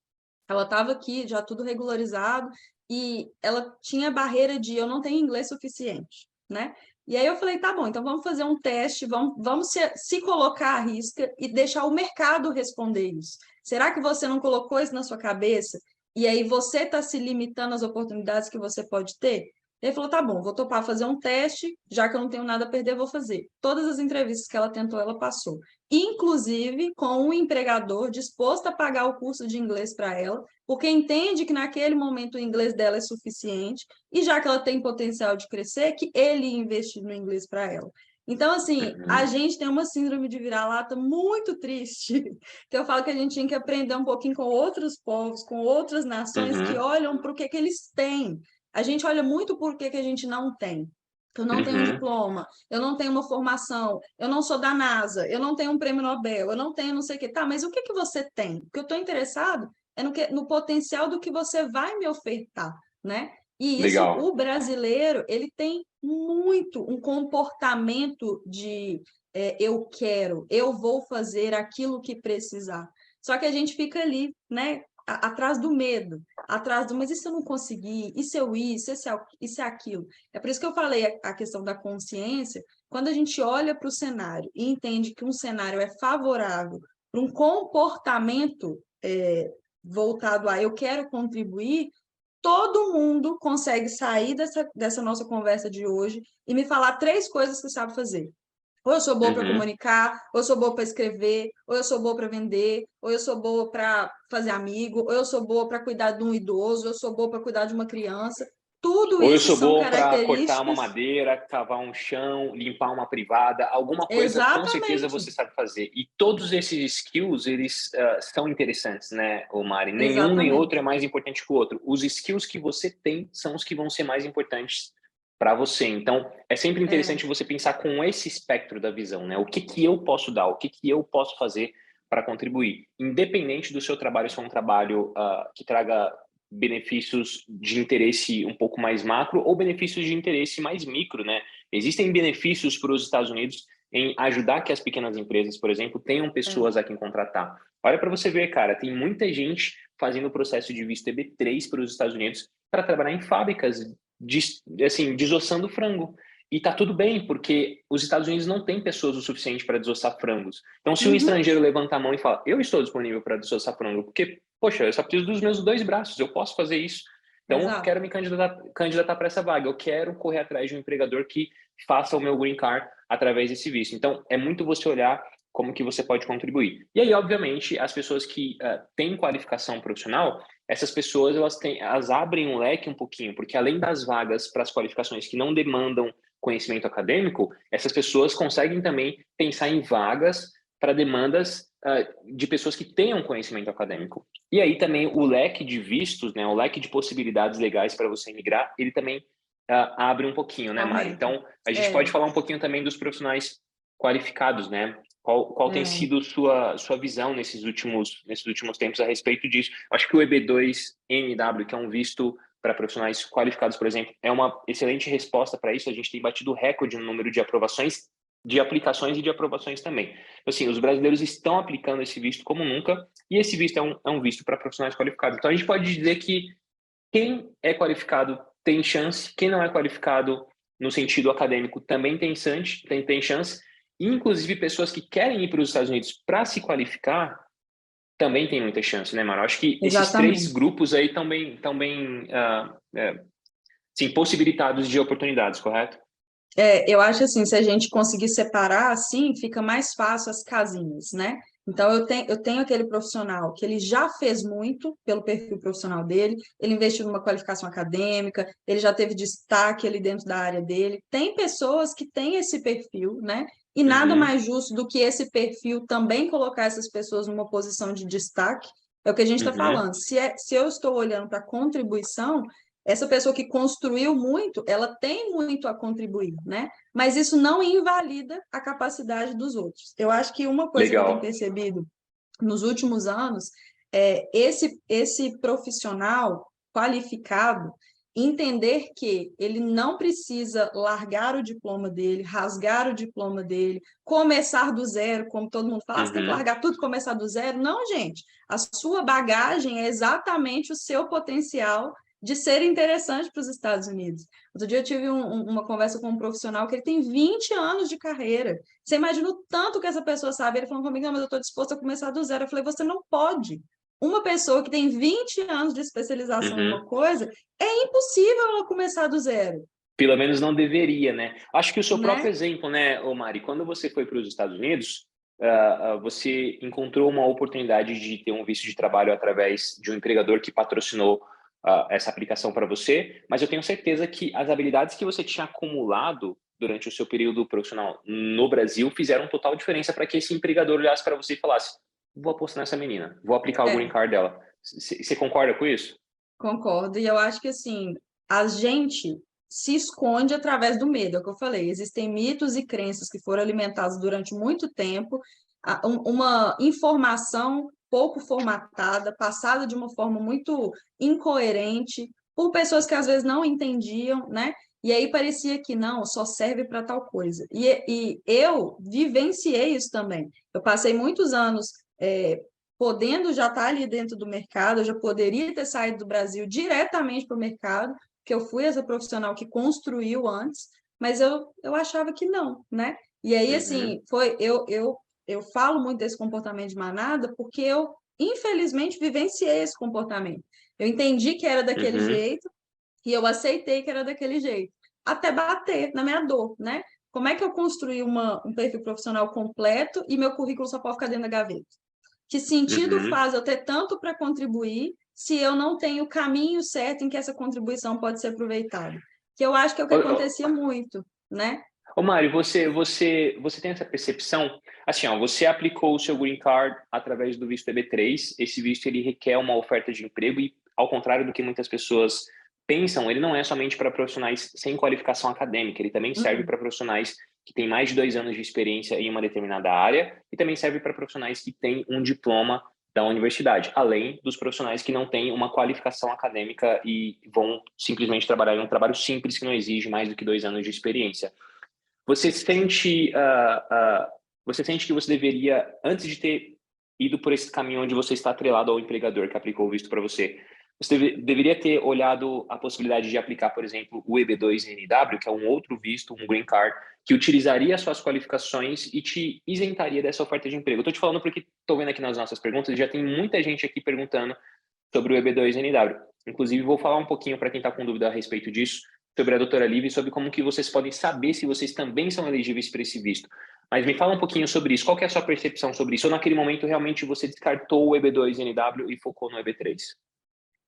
Ela estava aqui, já tudo regularizado, e ela tinha barreira de eu não tenho inglês suficiente, né? E aí eu falei, tá bom, então vamos fazer um teste, vamos se colocar à risca e deixar o mercado responder isso. Será que você não colocou isso na sua cabeça? E aí você está se limitando às oportunidades que você pode ter? Ele falou, tá bom, vou topar fazer um teste, já que eu não tenho nada a perder, vou fazer. Todas as entrevistas que ela tentou, ela passou. Inclusive com um empregador disposto a pagar o curso de inglês para ela, porque entende que naquele momento o inglês dela é suficiente, e já que ela tem potencial de crescer, que ele investir no inglês para ela. Então, assim, a Uhum. gente tem uma síndrome de vira-lata muito triste, que eu falo que a gente tinha que aprender um pouquinho com outros povos, com outras nações que Uhum. olham para o que eles têm. A gente olha muito por que a gente não tem. Eu não tenho um Uhum. diploma, eu não tenho uma formação, eu não sou da NASA, eu não tenho um prêmio Nobel, eu não tenho não sei o quê. Tá, mas o que você tem? O que eu estou interessado é no potencial do que você vai me ofertar, né? E isso, Legal. o brasileiro, ele tem muito um comportamento de eu quero, eu vou fazer aquilo que precisar. Só que a gente fica ali, né, atrás do medo, atrás do, mas e se eu não conseguir? E se eu isso é aquilo? É por isso que eu falei a questão da consciência. Quando a gente olha para o cenário e entende que um cenário é favorável para um comportamento voltado a eu quero contribuir, todo mundo consegue sair dessa nossa conversa de hoje e me falar 3 coisas que sabe fazer. Ou eu sou boa para Uhum. comunicar, ou eu sou boa para escrever, ou eu sou boa para vender, ou eu sou boa para fazer amigo, ou eu sou boa para cuidar de um idoso, ou eu sou boa para cuidar de uma criança. Tudo Ou eu isso sou são bom para cortar uma características. madeira, cavar um chão, limpar uma privada, alguma coisa com certeza Exatamente, você sabe fazer. E todos esses skills, eles são interessantes, né, Mari? Nenhum nem outro exatamente. é mais importante que o outro. Os skills que você tem são os que vão ser mais importantes para você. Então, é sempre É, interessante você pensar com esse espectro da visão, né? O que que eu posso dar, o que que eu posso fazer para contribuir, independente do seu trabalho ser um trabalho que traga benefícios de interesse um pouco mais macro ou benefícios de interesse mais micro, né? Existem benefícios para os Estados Unidos em ajudar que as pequenas empresas, por exemplo, tenham é. pessoas a quem contratar. Olha para você ver, cara, tem muita gente fazendo o processo de visto EB3 para os Estados Unidos para trabalhar em fábricas assim, desossando frango. E tá tudo bem, porque os Estados Unidos não têm pessoas o suficiente para desossar frangos. Então, se um Uhum, estrangeiro levanta a mão e fala, eu estou disponível para desossar frango, porque, poxa, eu só preciso dos meus 2 braços, eu posso fazer isso. Então, eu exato. quero me candidatar para essa vaga, eu quero correr atrás de um empregador que faça o meu green card através desse visto. Então, é muito você olhar como que você pode contribuir. E aí, obviamente, as pessoas que têm qualificação profissional, essas pessoas elas abrem um leque um pouquinho, porque além das vagas para as qualificações que não demandam conhecimento acadêmico, essas pessoas conseguem também pensar em vagas para demandas de pessoas que tenham conhecimento acadêmico. E aí também o leque de vistos, né, o leque de possibilidades legais para você migrar, ele também abre um pouquinho, né, Mari? Aumenta. Então, a gente pode É, falar um pouquinho também dos profissionais qualificados, né? Qual tem é. sido sua visão nesses últimos tempos a respeito disso? Acho que o EB2NW, que é um visto para profissionais qualificados, por exemplo, é uma excelente resposta para isso. A gente tem batido recorde no número de aprovações, de aplicações e de aprovações também. Assim, os brasileiros estão aplicando esse visto como nunca, e esse visto é um visto para profissionais qualificados. Então, a gente pode dizer que quem é qualificado tem chance, quem não é qualificado no sentido acadêmico também tem chance, e inclusive pessoas que querem ir para os Estados Unidos para se qualificar também tem muita chance, né, Mara? Acho que esses 3 Exatamente. grupos aí estão bem sim, possibilitados de oportunidades, correto? Eu acho assim, se a gente conseguir separar assim, fica mais fácil as casinhas, né? Então, eu tenho aquele profissional que ele já fez muito pelo perfil profissional dele, ele investiu numa qualificação acadêmica, ele já teve destaque ali dentro da área dele. Tem pessoas que têm esse perfil, né? E nada Uhum, mais justo do que esse perfil também colocar essas pessoas numa posição de destaque. É o que a gente está uhum, falando. Se eu estou olhando para a contribuição, essa pessoa que construiu muito, ela tem muito a contribuir, né? Mas isso não invalida a capacidade dos outros. Eu acho que uma coisa que eu tenho legal. percebido nos últimos anos é esse profissional qualificado entender que ele não precisa largar o diploma dele, rasgar o diploma dele, começar do zero, como todo mundo fala, você tem que Uhum, largar tudo e começar do zero. Não, gente. A sua bagagem é exatamente o seu potencial de ser interessante para os Estados Unidos. Outro dia eu tive uma conversa com um profissional que ele tem 20 anos de carreira. Você imagina o tanto que essa pessoa sabe? Ele falou comigo, não, mas eu estou disposto a começar do zero. Eu falei, você não pode. Uma pessoa que tem 20 anos de especialização em uma uhum. coisa, é impossível ela começar do zero, Pelo menos não deveria, né? Acho que o seu próprio né? exemplo, né, Omari, quando você foi para os Estados Unidos, você encontrou uma oportunidade de ter um visto de trabalho através de um empregador que patrocinou essa aplicação para você, mas eu tenho certeza que as habilidades que você tinha acumulado durante o seu período profissional no Brasil fizeram total diferença para que esse empregador olhasse para você e falasse: vou apostar nessa menina, vou aplicar o green É, card dela. Você concorda com isso? concordo. E eu acho que, assim, a gente se esconde através do medo, é o que eu falei. Existem mitos e crenças que foram alimentados durante muito tempo, uma informação pouco formatada, passada de uma forma muito incoerente, por pessoas que às vezes não entendiam, né? E aí parecia que não, só serve para tal coisa. E eu vivenciei isso também. Eu passei muitos anos podendo já estar ali dentro do mercado, eu já poderia ter saído do Brasil diretamente para o mercado, que eu fui essa profissional que construiu antes, mas eu achava que não, né? E aí, Uhum, assim, eu falo muito desse comportamento de manada porque eu, infelizmente, vivenciei esse comportamento. Eu entendi que era daquele uhum. jeito e eu aceitei que era daquele jeito, até bater na minha dor, né? Como é que eu construí um perfil profissional completo e meu currículo só pode ficar dentro da gaveta? Que sentido Uhum. faz eu ter tanto para contribuir se eu não tenho o caminho certo em que essa contribuição pode ser aproveitada? Que eu acho que é o que Ô, ô, acontecia muito, né? ô Mário, você tem essa percepção? Assim, ó, você aplicou o seu Green Card através do visto EB3. Esse visto ele requer uma oferta de emprego e, ao contrário do que muitas pessoas pensam, ele não é somente para profissionais sem qualificação acadêmica. Ele também serve Uhum. para profissionais que têm mais de 2 anos de experiência em uma determinada área e também serve para profissionais que têm um diploma da universidade, além dos profissionais que não têm uma qualificação acadêmica e vão simplesmente trabalhar em um trabalho simples que não exige mais do que 2 anos de experiência. Você sente, você sente que você deveria, antes de ter ido por esse caminho onde você está atrelado ao empregador que aplicou o visto para você, você deveria ter olhado a possibilidade de aplicar, por exemplo, o EB2NW, que é um outro visto, um green card, que utilizaria as suas qualificações e te isentaria dessa oferta de emprego. Eu estou te falando porque estou vendo aqui nas nossas perguntas, já tem muita gente aqui perguntando sobre o EB2NW. Inclusive, vou falar um pouquinho para quem está com dúvida a respeito disso, sobre a doutora Lívia e sobre como que vocês podem saber se vocês também são elegíveis para esse visto. Mas me fala um pouquinho sobre isso. Qual que é a sua percepção sobre isso? Ou naquele momento realmente você descartou o EB2NW e focou no EB3?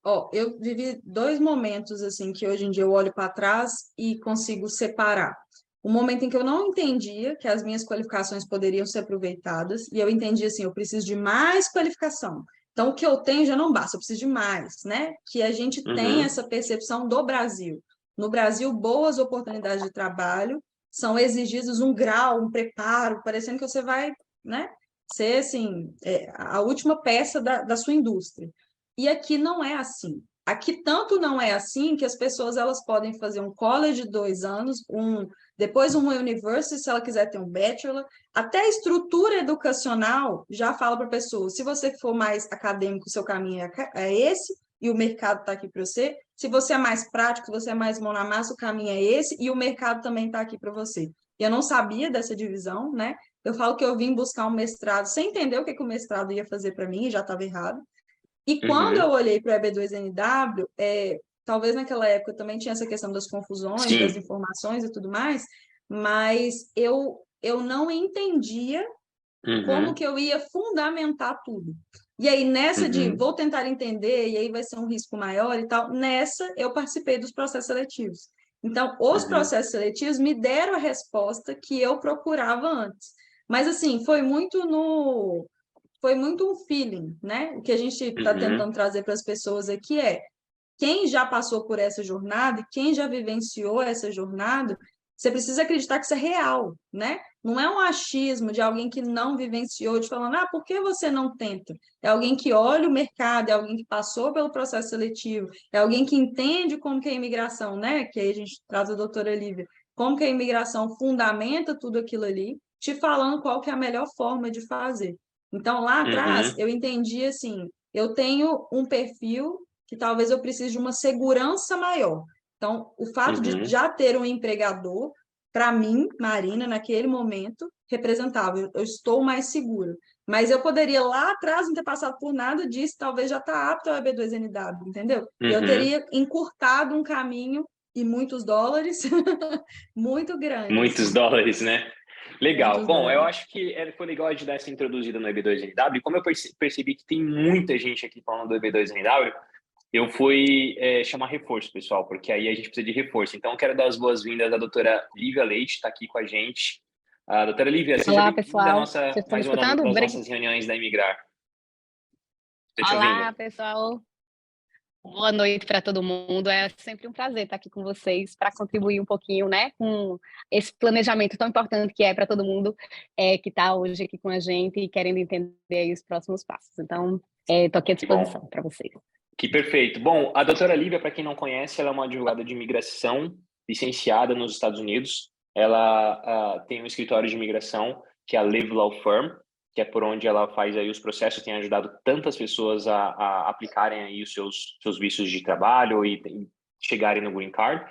Ó, eu vivi dois momentos assim que hoje em dia eu olho para trás e consigo separar. O momento em que eu não entendia que as minhas qualificações poderiam ser aproveitadas, e eu entendi assim, eu preciso de mais qualificação. Então, o que eu tenho já não basta, eu preciso de mais, né? Que a gente tem Uhum, essa percepção do Brasil. No Brasil, boas oportunidades de trabalho são exigidos um grau, um preparo, parecendo que você vai, né, ser assim, a última peça da sua indústria. E aqui não é assim. Aqui tanto não é assim que as pessoas elas podem fazer um college de 2 anos, depois uma university, se ela quiser ter um bachelor. Até a estrutura educacional já fala para a pessoa, se você for mais acadêmico, seu caminho é esse, e o mercado está aqui para você. Se você é mais prático, se você é mais mão na massa, o caminho é esse, e o mercado também está aqui para você. Eu não sabia dessa divisão, né? Eu falo que eu vim buscar um mestrado sem entender o que, que o mestrado ia fazer para mim, e já estava errado. E quando eu uhum. olhei para o EB2NW, talvez naquela época também tinha essa questão das confusões, das Sim. informações e tudo mais, mas eu não entendia como Uhum. que eu ia fundamentar tudo. E aí, nessa de Uhum. vou tentar entender, e aí vai ser um risco maior e tal, nessa eu participei dos processos seletivos. Então, os Uhum. processos seletivos me deram a resposta que eu procurava antes. Mas, assim, foi muito um feeling, né? O que a gente está Uhum. tentando trazer para as pessoas aqui é quem já passou por essa jornada, quem já vivenciou essa jornada, você precisa acreditar que isso é real, né? Não é um achismo de alguém que não vivenciou, de falando, ah, por que você não tenta? É alguém que olha o mercado, é alguém que passou pelo processo seletivo, é alguém que entende como que é a imigração, né? Que aí a gente traz a doutora Lívia, como que a imigração fundamenta tudo aquilo ali, te falando qual que é a melhor forma de fazer. Então, lá atrás, Uhum. eu entendi assim, eu tenho um perfil que talvez eu precise de uma segurança maior. Então, o fato de Uhum. já ter um empregador, para mim, Marina, naquele momento, representava, eu estou mais segura. Mas eu poderia lá atrás não ter passado por nada disso, talvez já está apto ao EB2NW, entendeu? E eu Uhum. teria encurtado um caminho e muitos dólares muito grande, Muitos assim, dólares, né? Legal. muitos Bom, eu dólares. acho que foi legal a gente dar essa introduzida no EB2NW. Como eu percebi que tem muita gente aqui falando do EB2NW, eu fui chamar reforço, pessoal, porque aí a gente precisa de reforço. Então, eu quero dar as boas-vindas à doutora Lívia Leite, está aqui com a gente. Doutora Lívia, seja Olá, bem-vinda à pessoal. Vocês estão me mais uma escutando? das nossas reuniões da Imigrar. Estou te ouvindo. Olá, pessoal. Boa noite para todo mundo. É sempre um prazer estar aqui com vocês para contribuir um pouquinho, né, com esse planejamento tão importante que é para todo mundo que está hoje aqui com a gente e querendo entender aí os próximos passos. Então, estou aqui à Que bom. disposição para vocês. Que perfeito. Bom, a doutora Lívia, para quem não conhece, ela é uma advogada de imigração licenciada nos Estados Unidos. Ela tem um escritório de imigração, que é a Live Law Firm, que é por onde ela faz aí os processos, tem ajudado tantas pessoas a aplicarem aí os seus vistos de trabalho e chegarem no Green Card.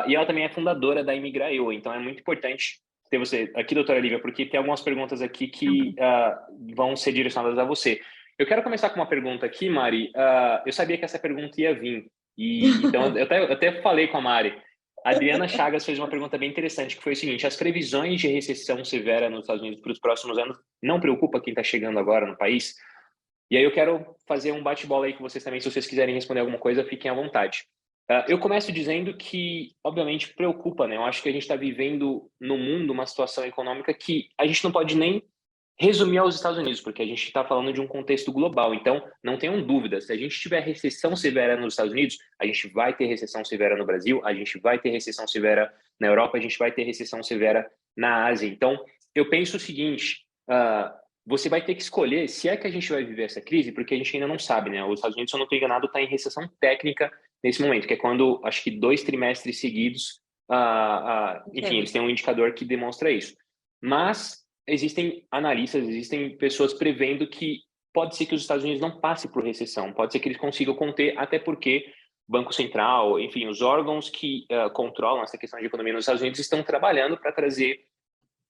E ela também é fundadora da Imigra.eu, então é muito importante ter você aqui, doutora Lívia, porque tem algumas perguntas aqui que vão ser direcionadas a você. Eu quero começar com uma pergunta aqui, Mari. Eu sabia que essa pergunta ia vir, então eu até falei com a Mari. A Adriana Chagas fez uma pergunta bem interessante, que foi o seguinte: as previsões de recessão severa nos Estados Unidos para os próximos anos não preocupa quem está chegando agora no país? E aí eu quero fazer um bate-bola aí com vocês também, se vocês quiserem responder alguma coisa, fiquem à vontade. Eu começo dizendo que, obviamente, preocupa, né? Eu acho que a gente está vivendo no mundo uma situação econômica que a gente não pode nem resumir aos Estados Unidos, porque a gente está falando de um contexto global. Então, não tenham dúvidas, se a gente tiver recessão severa nos Estados Unidos, a gente vai ter recessão severa no Brasil, a gente vai ter recessão severa na Europa, a gente vai ter recessão severa na Ásia. Então, eu penso o seguinte, você vai ter que escolher se é que a gente vai viver essa crise, porque a gente ainda não sabe, né? Os Estados Unidos, se eu não estou enganado, está em recessão técnica nesse momento, que é quando, acho que 2 trimestres seguidos, enfim, eles têm um indicador que demonstra isso. Mas existem analistas, existem pessoas prevendo que pode ser que os Estados Unidos não passem por recessão, pode ser que eles consigam conter, até porque Banco Central, enfim, os órgãos que controlam essa questão de economia nos Estados Unidos estão trabalhando para trazer,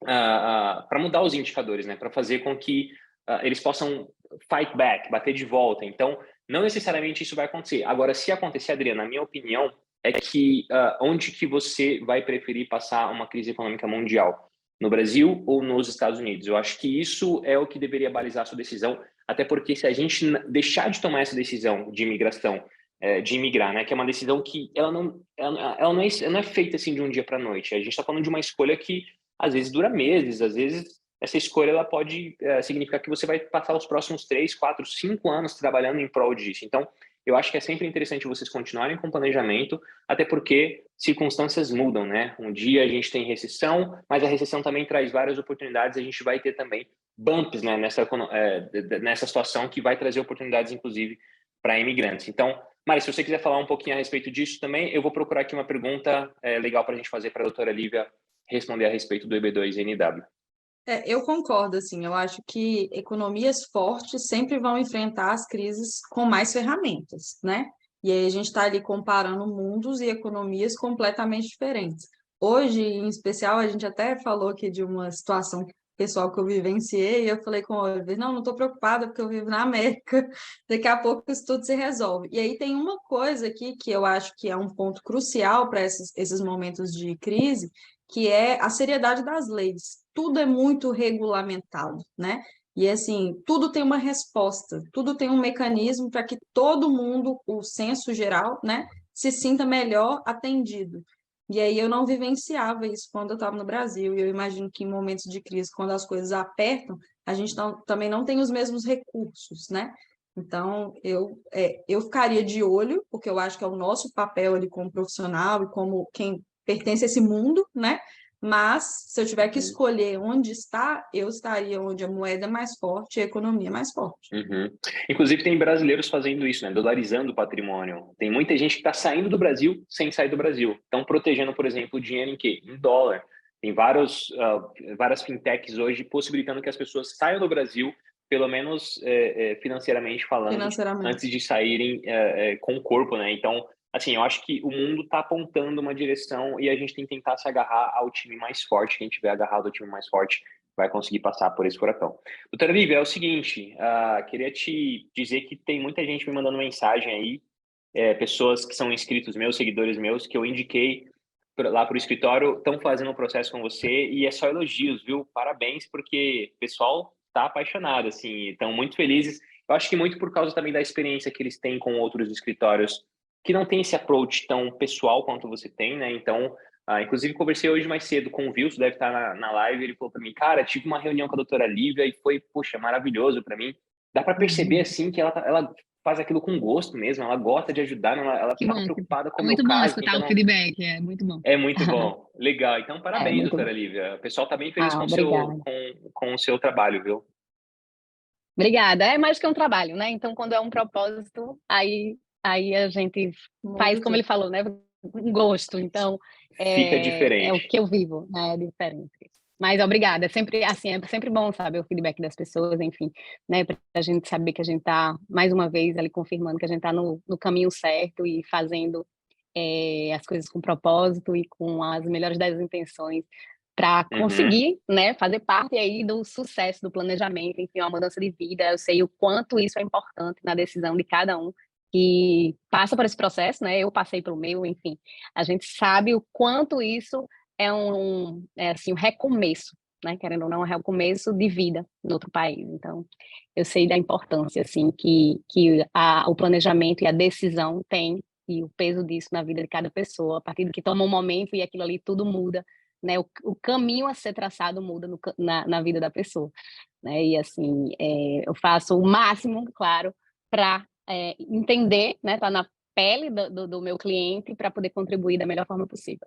para mudar os indicadores, né, para fazer com que eles possam fight back, bater de volta. Então, não necessariamente isso vai acontecer. Agora, se acontecer, Adriana, na minha opinião, é que onde que você vai preferir passar uma crise econômica mundial? No Brasil ou nos Estados Unidos? Eu acho que isso é o que deveria balizar a sua decisão, até porque se a gente deixar de tomar essa decisão de imigração, de imigrar, né, que é uma decisão que ela não é feita assim de um dia para a noite. A gente está falando de uma escolha que às vezes dura meses, às vezes essa escolha ela pode significar que você vai passar os próximos 3, 4, 5 anos trabalhando em prol disso. Então, eu acho que é sempre interessante vocês continuarem com planejamento, até porque circunstâncias mudam, né? Um dia a gente tem recessão, mas a recessão também traz várias oportunidades, a gente vai ter também bumps, né, nessa situação que vai trazer oportunidades, inclusive, para imigrantes. Então, Mari, se você quiser falar um pouquinho a respeito disso também, eu vou procurar aqui uma pergunta legal para a gente fazer para a doutora Lívia responder a respeito do EB2NW. Eu concordo, assim, eu acho que economias fortes sempre vão enfrentar as crises com mais ferramentas, né? E aí a gente está ali comparando mundos e economias completamente diferentes. Hoje, em especial, a gente até falou aqui de uma situação pessoal que eu vivenciei, e eu falei com o Oliver, não estou preocupada porque eu vivo na América, daqui a pouco isso tudo se resolve. E aí tem uma coisa aqui que eu acho que é um ponto crucial para esses momentos de crise, que é a seriedade das leis. tudo é muito regulamentado, né? E assim, tudo tem uma resposta, tudo tem um mecanismo para que todo mundo, o senso geral, né, se sinta melhor atendido. E aí eu não vivenciava isso quando eu estava no Brasil. E eu imagino que em momentos de crise, quando as coisas apertam, a gente também não tem os mesmos recursos, né? Então, eu ficaria de olho, porque eu acho que é o nosso papel ali como profissional e como quem pertence a esse mundo, né? Mas, se eu tiver que escolher onde está, eu estaria onde a moeda é mais forte e a economia é mais forte. Uhum. Inclusive, tem brasileiros fazendo isso, né? Dolarizando o patrimônio. Tem muita gente que está saindo do Brasil sem sair do Brasil. Estão protegendo, por exemplo, o dinheiro em quê? Em dólar. Tem várias fintechs hoje possibilitando que as pessoas saiam do Brasil, pelo menos financeiramente falando, Financeiramente. antes de saírem com o corpo, né? Então, assim, eu acho que o mundo está apontando uma direção e a gente tem que tentar se agarrar ao time mais forte. Quem tiver agarrado ao time mais forte vai conseguir passar por esse furacão. Doutora Lívia, é o seguinte, queria te dizer que tem muita gente me mandando mensagem aí, pessoas que são inscritos meus, seguidores meus, que eu indiquei lá para o escritório, estão fazendo um processo com você e é só elogios, viu? Parabéns, porque o pessoal está apaixonado, assim, estão muito felizes. Eu acho que muito por causa também da experiência que eles têm com outros escritórios que não tem esse approach tão pessoal quanto você tem, né? Então, inclusive, conversei hoje mais cedo com o Wilson, deve estar na live, ele falou para mim, cara, tive uma reunião com a doutora Lívia e foi, poxa, maravilhoso para mim. Dá para perceber, assim, que ela faz aquilo com gosto mesmo, ela gosta de ajudar, ela Que estava bom. preocupada com É o meu muito bom caso, escutar o então feedback, é muito bom. é muito bom. Legal, então É parabéns, muito doutora bom. Lívia. O pessoal está bem feliz Ah, obrigada. com o seu trabalho, viu? Obrigada. É mais que um trabalho, né? Então, quando é um propósito, aí a gente faz, Muda como ele tudo. falou, né? Um gosto. Então, Fica é o diferente. que eu vivo, né? É diferente. Mas obrigada. É sempre assim, é sempre bom saber o feedback das pessoas, enfim, né? Para a gente saber que a gente está, mais uma vez, ali confirmando que a gente está no caminho certo e fazendo as coisas com propósito e com as melhores das intenções para Uhum. conseguir, né, fazer parte aí do sucesso do planejamento, enfim, uma mudança de vida. Eu sei o quanto isso é importante na decisão de cada um que passa por esse processo, né? Eu passei pelo meu, enfim. A gente sabe o quanto isso é assim, um recomeço, né? Querendo ou não, é um recomeço de vida em outro país. Então, eu sei da importância, assim, que o planejamento e a decisão têm e o peso disso na vida de cada pessoa, a partir do que toma um momento e aquilo ali tudo muda, né? O caminho a ser traçado muda na vida da pessoa, né? E assim, eu faço o máximo, claro, para entender, né? Tá na pele do meu cliente para poder contribuir da melhor forma possível.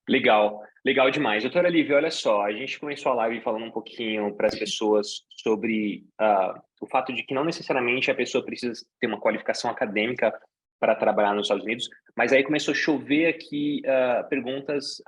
Legal, legal demais. Doutora Lívia, olha só, a gente começou a live falando um pouquinho para as pessoas sobre o fato de que não necessariamente a pessoa precisa ter uma qualificação acadêmica para trabalhar nos Estados Unidos, mas aí começou a chover aqui perguntas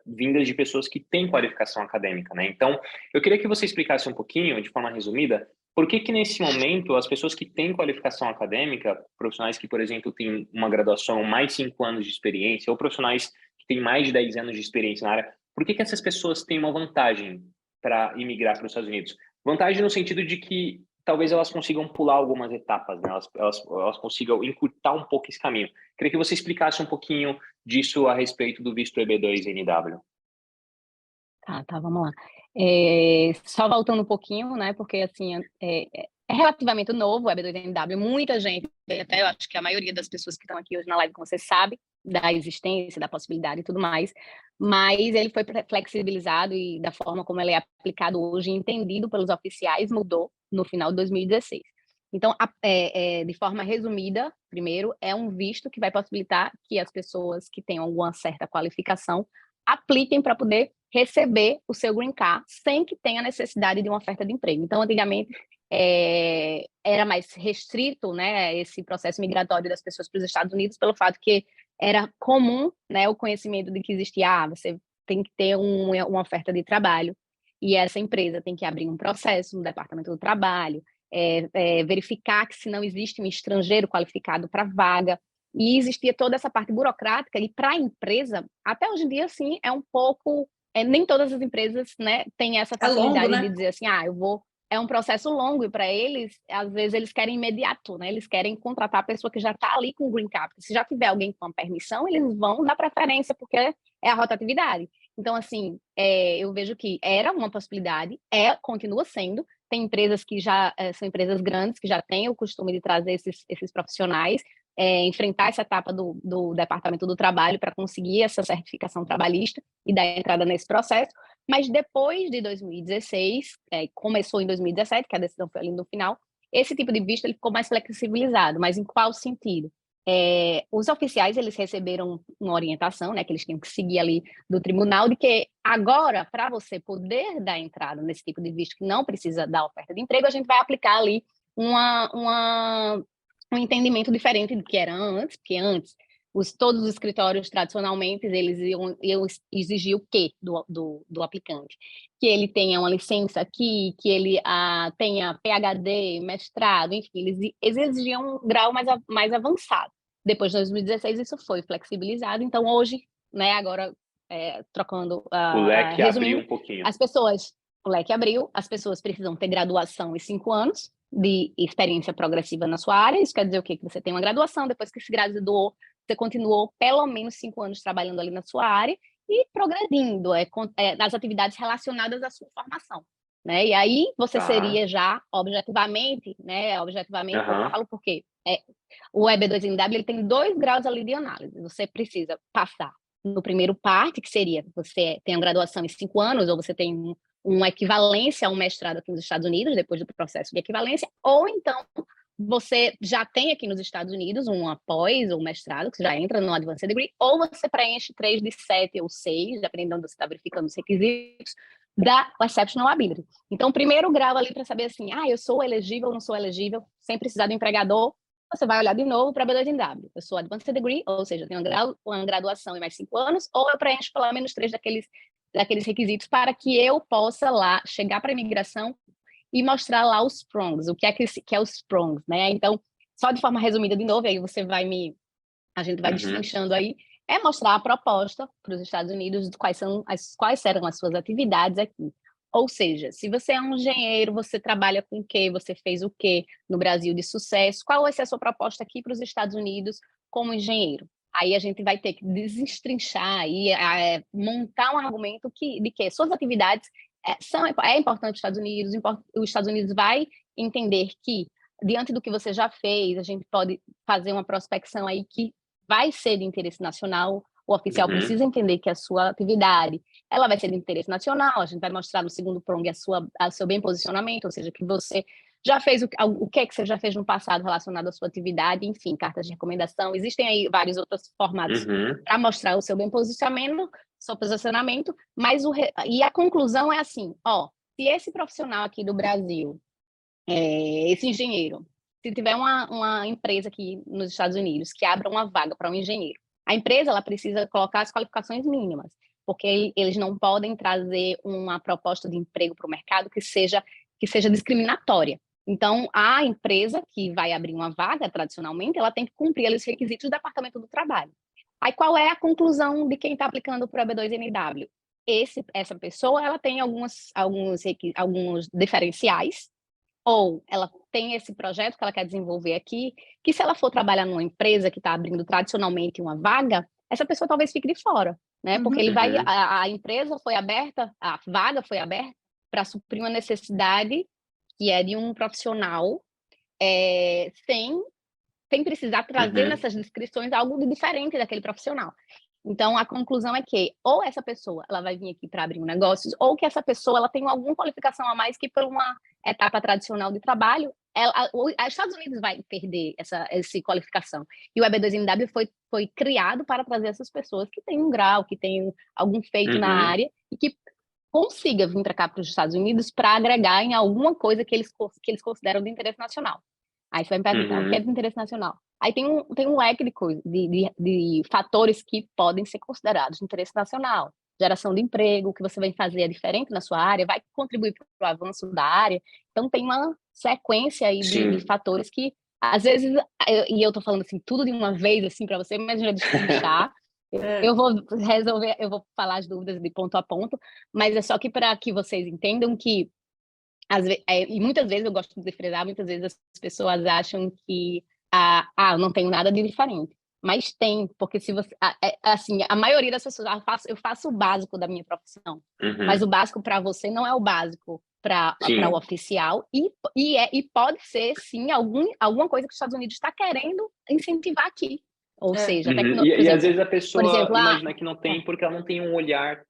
vindas de pessoas que têm qualificação acadêmica, né? Então, eu queria que você explicasse um pouquinho, de forma resumida, por que nesse momento as pessoas que têm qualificação acadêmica, profissionais que, por exemplo, têm uma graduação, mais 5 anos de experiência, ou profissionais que têm mais de 10 anos de experiência na área, por que essas pessoas têm uma vantagem para imigrar para os Estados Unidos? Vantagem no sentido de que talvez elas consigam pular algumas etapas, né? Elas consigam encurtar um pouco esse caminho. Queria que você explicasse um pouquinho disso a respeito do visto EB2 NW. Tá, vamos lá. Só voltando um pouquinho, né? Porque assim é relativamente novo o EB2NW. Muita gente, até eu acho que a maioria das pessoas que estão aqui hoje na live, como você sabe, da existência, da possibilidade e tudo mais, mas ele foi flexibilizado e da forma como ele é aplicado hoje, entendido pelos oficiais, mudou no final de 2016. Então, de forma resumida, primeiro, é um visto que vai possibilitar que as pessoas que tenham alguma certa qualificação apliquem para poder receber o seu green card sem que tenha necessidade de uma oferta de emprego. Então, antigamente, era mais restrito, né, esse processo migratório das pessoas para os Estados Unidos pelo fato que era comum, né, o conhecimento de que existia, você tem que ter uma oferta de trabalho e essa empresa tem que abrir um processo no Departamento do Trabalho, verificar que se não existe um estrangeiro qualificado para vaga, e existia toda essa parte burocrática, e para a empresa, até hoje em dia, sim, é um pouco... nem todas as empresas, né, têm essa É longo, facilidade de né? dizer assim, eu vou... É um processo longo e para eles, às vezes, eles querem imediato, né? Eles querem contratar a pessoa que já está ali com o green card. Se já tiver alguém com a permissão, eles vão dar preferência, porque é a rotatividade. Então, assim, eu vejo que era uma possibilidade, continua sendo. Tem empresas que já são empresas grandes, que já têm o costume de trazer esses profissionais, enfrentar essa etapa do Departamento do Trabalho para conseguir essa certificação trabalhista e dar entrada nesse processo. Mas depois de 2016, começou em 2017, que a decisão foi ali no final, esse tipo de visto ele ficou mais flexibilizado. Mas em qual sentido? Os oficiais eles receberam uma orientação, né, que eles tinham que seguir ali do tribunal, de que agora, para você poder dar entrada nesse tipo de visto que não precisa da oferta de emprego, a gente vai aplicar ali um entendimento diferente do que era antes, porque antes todos os escritórios tradicionalmente eles iam exigir o quê do aplicante? Que ele tenha uma licença aqui, que ele tenha PhD, mestrado, enfim, eles exigiam um grau mais avançado. Depois de 2016 isso foi flexibilizado, então hoje, né, agora trocando, O leque abriu resumindo, um pouquinho. o leque abriu, as pessoas precisam ter graduação em 5 anos de experiência progressiva na sua área. Isso quer dizer o quê? Que você tem uma graduação, depois que se graduou, você continuou pelo menos 5 anos trabalhando ali na sua área e progredindo nas atividades relacionadas à sua formação, né? E aí você seria já objetivamente, né? Objetivamente, eu falo por quê? O EB2NW ele tem 2 graus ali de análise. Você precisa passar no primeiro parte, que seria você tem a graduação em 5 anos, ou você tem uma equivalência a um mestrado aqui nos Estados Unidos, depois do processo de equivalência, ou então você já tem aqui nos Estados Unidos um pós ou mestrado, que já entra no Advanced Degree, ou você preenche 3 de 7 ou 6, dependendo de onde você está verificando os requisitos, da Exceptional Ability. Então, o primeiro grau ali para saber assim, eu sou elegível ou não sou elegível, sem precisar do empregador, você vai olhar de novo para a B2NW. Eu sou Advanced Degree, ou seja, eu tenho uma graduação em mais 5 anos, ou eu preencho pelo menos 3 daqueles requisitos para que eu possa lá chegar para a imigração e mostrar lá os prongs, o que é os prongs, né? Então, só de forma resumida de novo, aí a gente vai destrinchando aí, mostrar a proposta para os Estados Unidos de quais serão as suas atividades aqui. Ou seja, se você é um engenheiro, você trabalha com o quê? Você fez o quê no Brasil de sucesso? Qual vai ser a sua proposta aqui para os Estados Unidos como engenheiro? Aí a gente vai ter que destrinchar e montar um argumento de que suas atividades importante os Estados Unidos vai entender que, diante do que você já fez, a gente pode fazer uma prospecção aí que vai ser de interesse nacional. O oficial precisa entender que a sua atividade ela vai ser de interesse nacional. A gente vai mostrar no segundo prong o seu bem posicionamento, ou seja, que você já fez o que é que você já fez no passado relacionado à sua atividade, enfim, cartas de recomendação. Existem aí vários outros formatos para mostrar o seu bem posicionamento, mas e a conclusão é assim, se esse profissional aqui do Brasil, esse engenheiro, se tiver uma empresa aqui nos Estados Unidos que abra uma vaga para um engenheiro, a empresa ela precisa colocar as qualificações mínimas, porque eles não podem trazer uma proposta de emprego para o mercado que seja discriminatória. Então, a empresa que vai abrir uma vaga, tradicionalmente, ela tem que cumprir os requisitos do Departamento do Trabalho. Aí, qual é a conclusão de quem está aplicando para o EB2NW? Essa pessoa ela tem alguns diferenciais, ou ela tem esse projeto que ela quer desenvolver aqui, que se ela for trabalhar numa empresa que está abrindo tradicionalmente uma vaga, essa pessoa talvez fique de fora, né? Porque a empresa foi aberta, a vaga foi aberta para suprir uma necessidade que é de um profissional sem precisar trazer nessas descrições algo de diferente daquele profissional. Então, a conclusão é que ou essa pessoa ela vai vir aqui para abrir um negócio, ou que essa pessoa ela tem alguma qualificação a mais que por uma etapa tradicional de trabalho, os Estados Unidos vai perder essa qualificação. E o EB2NW foi criado para trazer essas pessoas que têm um grau, que têm algum feito na área e que consiga vir para cá para os Estados Unidos para agregar em alguma coisa que eles consideram de interesse nacional. Aí você vai me perguntar, o que é de interesse nacional? Aí tem um leque de fatores que podem ser considerados de interesse nacional. Geração de emprego, o que você vai fazer é diferente na sua área, vai contribuir para o avanço da área. Então, tem uma sequência aí de fatores que, às vezes, e eu estou falando assim, tudo de uma vez assim para você, mas já destrinchar. Eu vou falar as dúvidas de ponto a ponto, mas é só que para que vocês entendam que e muitas vezes eu gosto de frisar, muitas vezes as pessoas acham que não tenho nada de diferente. mas tem, porque se você, assim, a maioria das pessoas, eu faço o básico da minha profissão, mas o básico para você não é o básico para Sim. o oficial, e pode ser, sim, alguma coisa que os Estados Unidos está querendo incentivar aqui. Ou seja, por E às exemplo, vezes a pessoa imagina que não tem é. porque ela não tem um olhar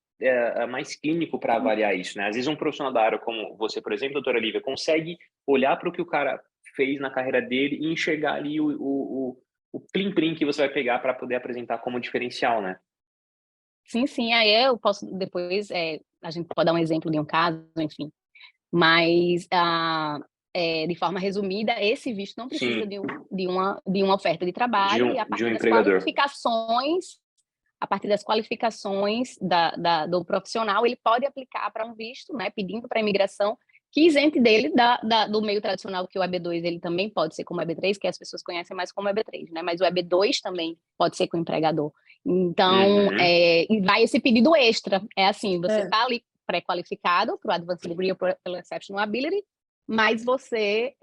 mais clínico para avaliar isso, né? Às vezes um profissional da área como você, por exemplo, doutora Lívia, consegue olhar para o que o cara fez na carreira dele e enxergar ali o plim-plim que você vai pegar para poder apresentar como diferencial, né? Sim, aí eu posso depois, a gente pode dar um exemplo de um caso, enfim, mas de forma resumida, esse visto não precisa Sim, de uma oferta de trabalho, e de um empregador. a partir das qualificações do profissional, ele pode aplicar para um visto, né, pedindo para a imigração que isente dele do meio tradicional, que o EB2 ele também pode ser como EB3, que as pessoas conhecem mais como EB3, né, mas o EB2 também pode ser com o empregador. Então, e vai esse pedido extra, é assim, você está ali pré-qualificado para o Advanced Degree ou pelo Exceptional Ability, mas você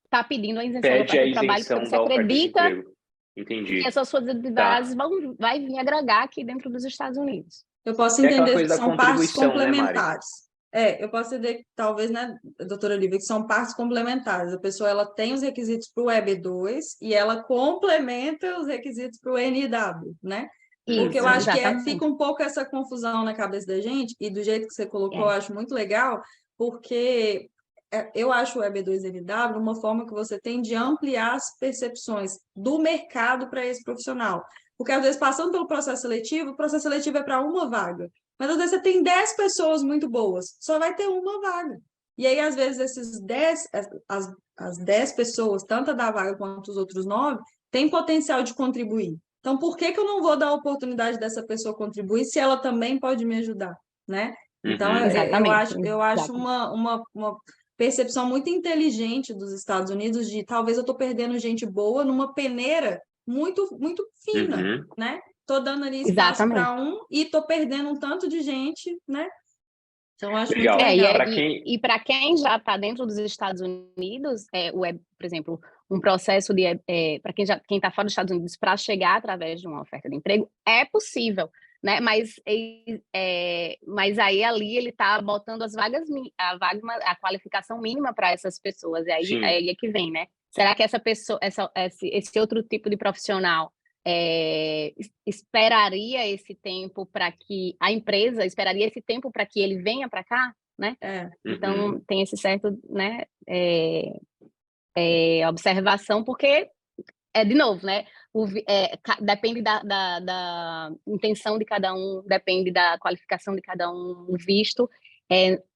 está pedindo a isenção da Pede a oferta de trabalho porque isenção você da oferta de acredita emprego. Entendi. que essas suas atividades vai vir agregar aqui dentro dos Estados Unidos. Eu posso É aquela entender que coisa da são partes contribuição, né, Mari? complementares. Eu posso entender, talvez, né, doutora Olivia, que são partes complementares. A pessoa ela tem os requisitos para o EB2 e ela complementa os requisitos para o NIW, né? Porque eu Isso, acho que exatamente. fica um pouco essa confusão na cabeça da gente, e do jeito que você colocou, eu acho muito legal, porque eu acho o EB2NW uma forma que você tem de ampliar as percepções do mercado para esse profissional. Porque, às vezes, passando pelo processo seletivo, o processo seletivo é para uma vaga. Mas, às vezes, você tem 10 pessoas muito boas, só vai ter uma vaga. E aí, às vezes, as 10 pessoas, tanto a da vaga quanto os outros 9, têm potencial de contribuir. Então, por que eu não vou dar a oportunidade dessa pessoa contribuir se ela também pode me ajudar, né? Então, eu acho uma percepção muito inteligente dos Estados Unidos de talvez eu estou perdendo gente boa numa peneira muito, muito fina, né? Tô dando ali espaço para um e tô perdendo um tanto de gente, né? Então, acho muito legal. E para quem já está dentro dos Estados Unidos, por exemplo, um processo para quem está fora dos Estados Unidos para chegar através de uma oferta de emprego é possível, né? Mas aí ali ele está botando a qualificação mínima para essas pessoas. E aí é que vem, né? Será que essa pessoa, esse outro tipo de profissional esperaria esse tempo para que a empresa esperaria esse tempo para que ele venha para cá, né? Então tem esse certo, né, observação, porque de novo, né? Depende da intenção de cada um, depende da qualificação de cada um. O visto,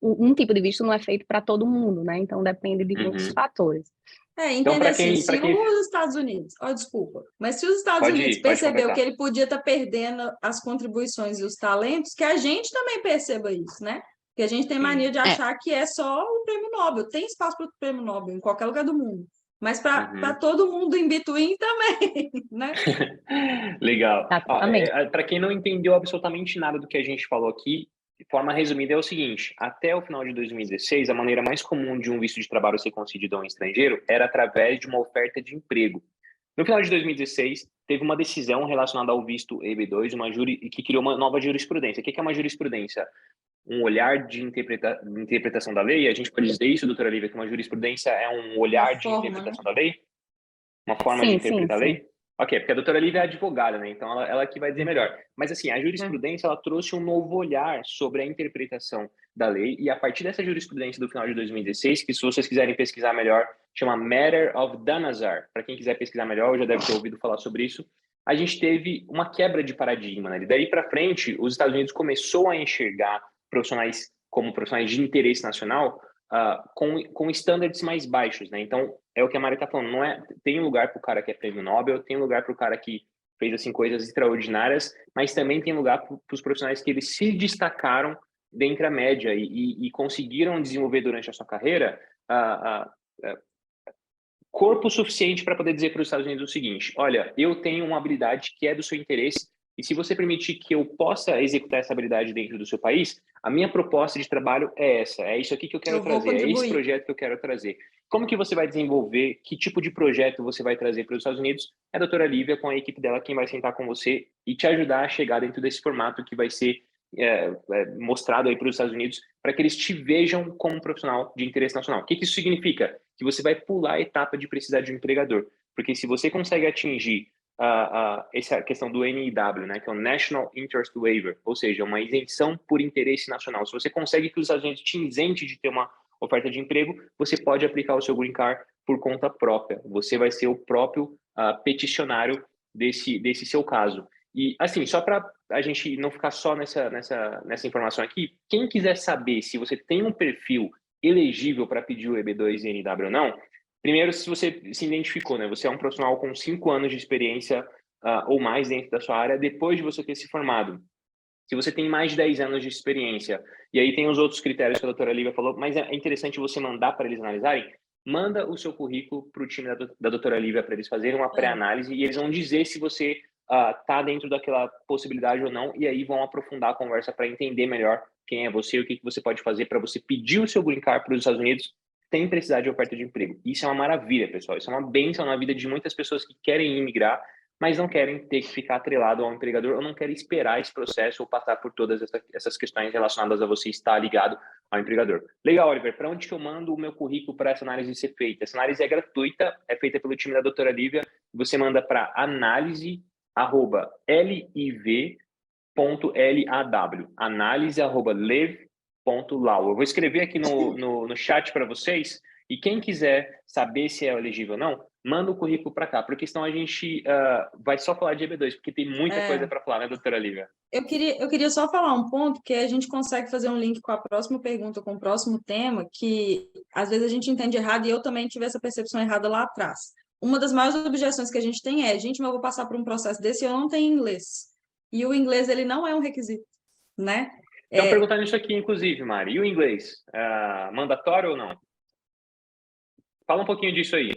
um tipo de visto não é feito para todo mundo, né? Então depende de muitos fatores. Entender assim, se os Estados Unidos, desculpa, mas se os Estados Unidos percebeu que ele podia estar perdendo as contribuições e os talentos, que a gente também perceba isso, né? Porque a gente tem mania de achar que é só o prêmio Nobel. Tem espaço para o prêmio Nobel em qualquer lugar do mundo. Mas para todo mundo em between também, né? Legal. Para quem não entendeu absolutamente nada do que a gente falou aqui, de forma resumida, é o seguinte: até o final de 2016, a maneira mais comum de um visto de trabalho ser concedido a um estrangeiro era através de uma oferta de emprego. No final de 2016, teve uma decisão relacionada ao visto EB2, que criou uma nova jurisprudência. O que é uma jurisprudência? Um olhar de interpretação da lei? A gente pode dizer isso, doutora Lívia, que uma jurisprudência é um olhar de interpretação da lei? Uma forma de interpretar a lei? Ok, porque a doutora Lívia é advogada, né? Então ela que vai dizer melhor. Mas assim, a jurisprudência ela trouxe um novo olhar sobre a interpretação da lei, e a partir dessa jurisprudência do final de 2016, que se vocês quiserem pesquisar melhor, chama Matter of Danazar. Para quem quiser pesquisar melhor, já deve ter ouvido falar sobre isso. A gente teve uma quebra de paradigma, né? E daí para frente, os Estados Unidos começou a enxergar profissionais como profissionais de interesse nacional com estándares mais baixos, né? Então, é o que a Mari está falando, tem lugar para o cara que é prêmio Nobel, tem lugar para o cara que fez assim coisas extraordinárias, mas também tem lugar para os profissionais que eles se destacaram dentre a média e conseguiram desenvolver durante a sua carreira corpo suficiente para poder dizer para os Estados Unidos o seguinte: olha, eu tenho uma habilidade que é do seu interesse, E se você permitir que eu possa executar essa habilidade dentro do seu país, a minha proposta de trabalho é essa, é isso aqui que eu quero Eu vou trazer, é esse contribuir. projeto que eu quero trazer. Como que você vai desenvolver, que tipo de projeto você vai trazer para os Estados Unidos? É a doutora Lívia, com a equipe dela, quem vai sentar com você e te ajudar a chegar dentro desse formato que vai ser mostrado aí para os Estados Unidos, para que eles te vejam como um profissional de interesse nacional. O que isso significa? Que você vai pular a etapa de precisar de um empregador. Porque se você consegue atingir essa questão do NIW, né, que é o National Interest Waiver, ou seja, uma isenção por interesse nacional. Se você consegue que os Estados Unidos te isente de ter uma oferta de emprego, você pode aplicar o seu Green Card por conta própria. Você vai ser o próprio peticionário desse seu caso. E, assim, só para a gente não ficar só nessa informação aqui, quem quiser saber se você tem um perfil elegível para pedir o EB2 e NW ou não, primeiro, se você se identificou, né? Você é um profissional com 5 anos de experiência ou mais dentro da sua área, depois de você ter se formado. Se você tem mais de 10 anos de experiência, e aí tem os outros critérios que a doutora Lívia falou, mas é interessante você mandar para eles analisarem, manda o seu currículo para o time da doutora Lívia para eles fazerem uma pré-análise e eles vão dizer se você está dentro daquela possibilidade ou não, e aí vão aprofundar a conversa para entender melhor quem é você, o que você pode fazer para você pedir o seu green card para os Estados Unidos sem precisar de oferta de emprego. Isso é uma maravilha, pessoal. Isso é uma bênção na vida de muitas pessoas que querem imigrar, mas não querem ter que ficar atrelado ao empregador ou não querem esperar esse processo ou passar por todas essas questões relacionadas a você estar ligado ao empregador. Legal, Oliver. Para onde que eu mando o meu currículo para essa análise ser feita? Essa análise é gratuita, é feita pelo time da doutora Lívia. Você manda para análise@liv.law, análise@liv.law. Eu vou escrever aqui no chat para vocês, e quem quiser saber se é elegível ou não, manda o currículo para cá, porque senão a gente vai só falar de EB2, porque tem muita coisa para falar, né, doutora Lívia? Eu queria só falar um ponto, que a gente consegue fazer um link com a próxima pergunta, com o próximo tema, que às vezes a gente entende errado, e eu também tive essa percepção errada lá atrás. Uma das maiores objeções que a gente tem é, gente, mas eu vou passar por um processo desse e eu não tenho inglês. E o inglês, ele não é um requisito, né? Estão perguntando isso aqui, inclusive, Mari. E o inglês? Mandatório ou não? Fala um pouquinho disso aí.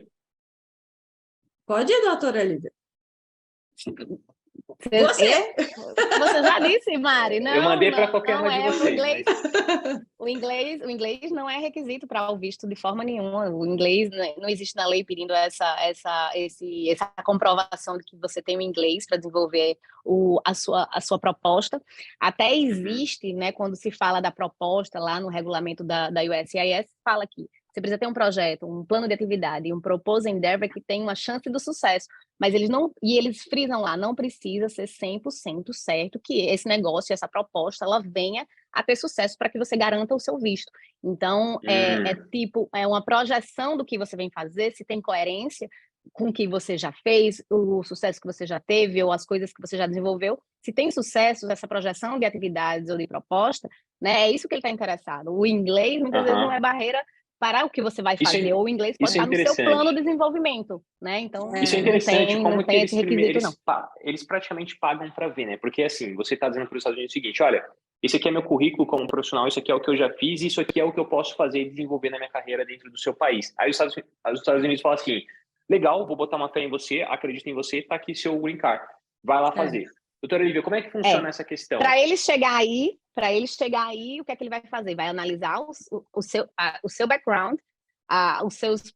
Pode ir, doutora Lívia. Você já disse, Mari. Não, eu mandei para qualquer uma de vocês. O inglês não é requisito para o visto de forma nenhuma. O inglês não existe na lei pedindo essa comprovação de que você tem o inglês para desenvolver a sua proposta. Até existe, né, quando se fala da proposta lá no regulamento da USCIS, fala que você precisa ter um projeto, um plano de atividade, um proposal endeavor que tem uma chance do sucesso. Mas eles frisam lá, não precisa ser 100% certo que esse negócio, essa proposta, ela venha a ter sucesso para que você garanta o seu visto. Então, é uma projeção do que você vem fazer, se tem coerência com o que você já fez, o sucesso que você já teve, ou as coisas que você já desenvolveu. Se tem sucesso nessa projeção de atividades ou de proposta, né, é isso que ele está interessado. O inglês, muitas vezes, não é barreira para o que você vai fazer, ou o inglês pode estar no seu plano de desenvolvimento, né? Então, isso é interessante, não tem esse requisito, não. Eles praticamente pagam para ver, né? Porque, assim, você está dizendo para os Estados Unidos o seguinte, olha, esse aqui é meu currículo como profissional, isso aqui é o que eu já fiz, isso aqui é o que eu posso fazer e desenvolver na minha carreira dentro do seu país. Aí os Estados Unidos falam assim, legal, vou botar uma fé em você, acredito em você, tá aqui seu green card, vai lá fazer. Doutora Lívia, como é que funciona essa questão? Para ele chegar aí, o que é que ele vai fazer? Vai analisar o seu background, os seus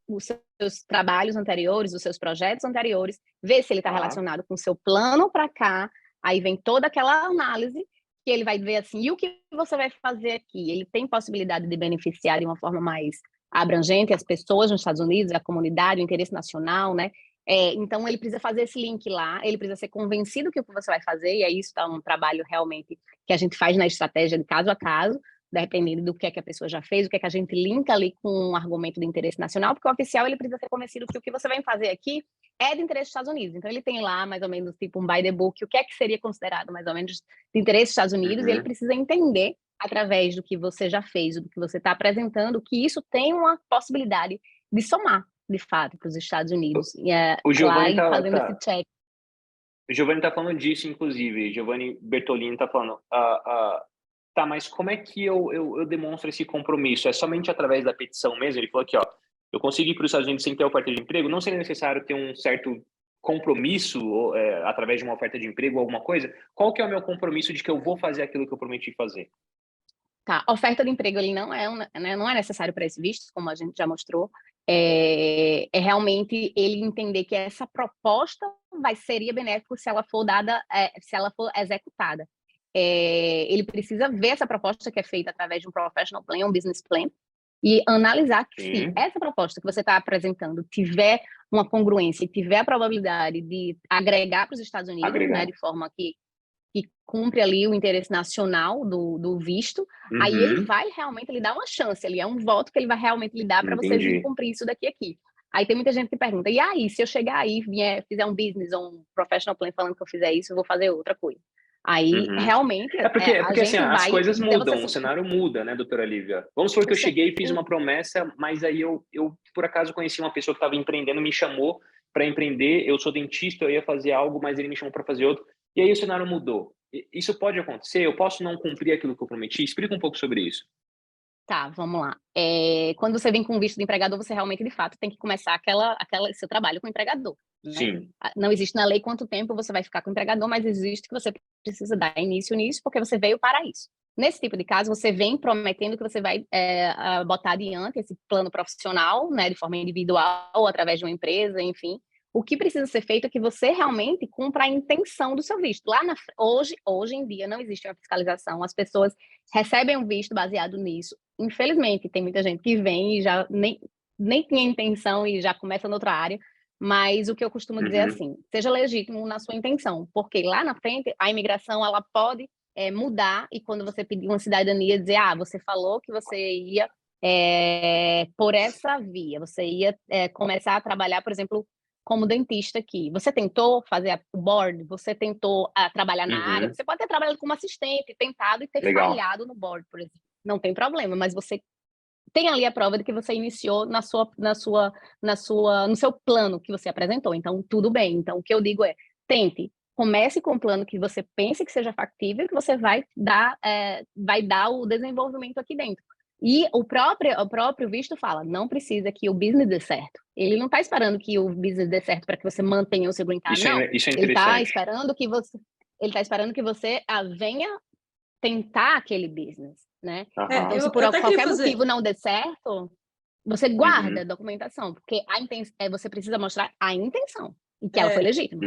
trabalhos anteriores, os seus projetos anteriores, ver se ele está relacionado com o seu plano para cá, aí vem toda aquela análise que ele vai ver assim, e o que você vai fazer aqui? Ele tem possibilidade de beneficiar de uma forma mais abrangente as pessoas nos Estados Unidos, a comunidade, o interesse nacional, né? Então, ele precisa fazer esse link lá, ele precisa ser convencido que o que você vai fazer, e aí isso está um trabalho realmente que a gente faz na estratégia de caso a caso, dependendo do que é que a pessoa já fez, o que é que a gente linka ali com um argumento de interesse nacional, porque o oficial ele precisa ser convencido que o que você vai fazer aqui é de interesse dos Estados Unidos. Então, ele tem lá, mais ou menos, tipo um by the book, o que é que seria considerado, mais ou menos, de interesse dos Estados Unidos, e ele precisa entender, através do que você já fez, do que você está apresentando, que isso tem uma possibilidade de somar, de fato, para os Estados Unidos. O Giovanni está fazendo esse check. O Giovanni está falando disso, inclusive. Giovanni Bertolini está falando... tá, mas como é que eu demonstro esse compromisso? É somente através da petição mesmo? Ele falou aqui, ó, eu consigo ir para os Estados Unidos sem ter oferta de emprego? Não seria necessário ter um certo compromisso através de uma oferta de emprego ou alguma coisa? Qual que é o meu compromisso de que eu vou fazer aquilo que eu prometi fazer? Tá, a oferta de emprego ele não é, né, não é necessário para esse visto, como a gente já mostrou. É realmente ele entender que essa proposta seria benéfica se ela for dada, se ela for executada. Ele precisa ver essa proposta que é feita através de um professional plan, um business plan, e analisar que se essa proposta que você está apresentando tiver uma congruência e tiver a probabilidade de agregar para os Estados Unidos, né, de forma que cumpre ali o interesse nacional do visto, aí ele vai realmente lhe dar uma chance, ele é um voto que ele vai realmente lhe dar para você vir cumprir isso daqui aqui. Aí tem muita gente que pergunta, e aí, se eu chegar aí, fizer um business ou um professional plan falando que eu fizer isso, eu vou fazer outra coisa. Aí, realmente, porque a gente assim, as coisas então mudam, o cenário muda, né, doutora Lívia? Vamos supor que eu cheguei e fiz uma promessa, mas aí eu por acaso conheci uma pessoa que estava empreendendo, me chamou para empreender, eu sou dentista, eu ia fazer algo, mas ele me chamou para fazer outro, e aí o cenário mudou. Isso pode acontecer? Eu posso não cumprir aquilo que eu prometi? Explica um pouco sobre isso. Tá, vamos lá. Quando você vem com visto de empregador, você realmente, de fato, tem que começar seu trabalho com o empregador, né? Sim. Não existe na lei quanto tempo você vai ficar com o empregador, mas existe que você precisa dar início nisso, porque você veio para isso. Nesse tipo de caso, você vem prometendo que você vai botar adiante esse plano profissional, né, de forma individual, ou através de uma empresa, enfim. O que precisa ser feito é que você realmente cumpra a intenção do seu visto. Hoje em dia, não existe uma fiscalização, as pessoas recebem um visto baseado nisso. Infelizmente, tem muita gente que vem e já nem tinha intenção e já começa noutra área, mas o que eu costumo dizer é assim, seja legítimo na sua intenção, porque lá na frente, a imigração, ela pode mudar, e quando você pedir uma cidadania, dizer, você falou que você ia por essa via, você ia começar a trabalhar, por exemplo, como dentista aqui. Você tentou fazer o board? Você tentou trabalhar na área? Você pode ter trabalhado como assistente, tentado e ter falhado no board, por exemplo. Não tem problema, mas você tem ali a prova de que você iniciou no seu plano que você apresentou. Então, tudo bem. Então, o que eu digo é, tente. Comece com um plano que você pense que seja factível, que você vai dar o desenvolvimento aqui dentro. E o próprio visto fala, não precisa que o business dê certo. Ele não está esperando que o business dê certo para que você mantenha o seu green card, não. Isso é Ele está interessante. esperando que você venha tentar aquele business, né? Então, se por eu até qualquer queria motivo não der certo, você guarda a documentação, porque você precisa mostrar a intenção e que ela foi legítima.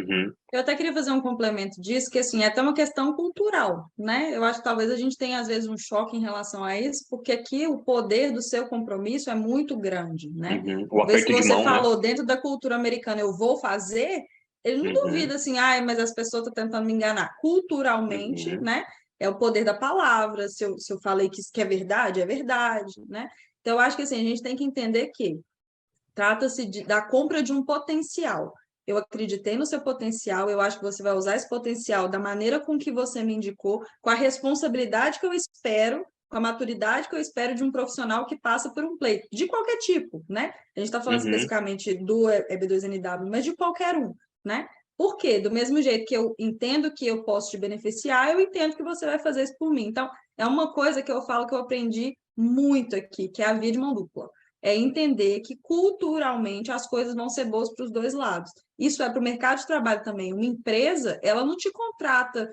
Eu até queria fazer um complemento disso, que assim, é até uma questão cultural, né? Eu acho que talvez a gente tenha, às vezes, um choque em relação a isso, porque aqui o poder do seu compromisso é muito grande, né? O Uma vez que aperto de você mão, falou, né? dentro da cultura americana, eu vou fazer, ele não duvida assim, mas as pessoas estão tentando me enganar. Culturalmente, né? É o poder da palavra, se eu falei que isso que é verdade, né? Então, eu acho que assim, a gente tem que entender que trata-se da compra de um potencial. Eu acreditei no seu potencial, eu acho que você vai usar esse potencial da maneira com que você me indicou, com a responsabilidade que eu espero, com a maturidade que eu espero de um profissional que passa por um pleito, de qualquer tipo, né? A gente está falando especificamente do EB2NW, mas de qualquer um, né? Por quê? Do mesmo jeito que eu entendo que eu posso te beneficiar, eu entendo que você vai fazer isso por mim. Então, é uma coisa que eu falo que eu aprendi muito aqui, que é a via de mão dupla. É entender que culturalmente as coisas vão ser boas para os dois lados. Isso é para o mercado de trabalho também. Uma empresa, ela não te contrata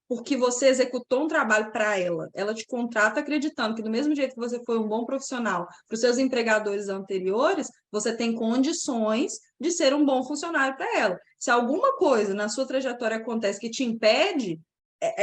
porque você executou um trabalho para ela. Ela te contrata acreditando que do mesmo jeito que você foi um bom profissional para os seus empregadores anteriores, você tem condições de ser um bom funcionário para ela. Se alguma coisa na sua trajetória acontece que te impede,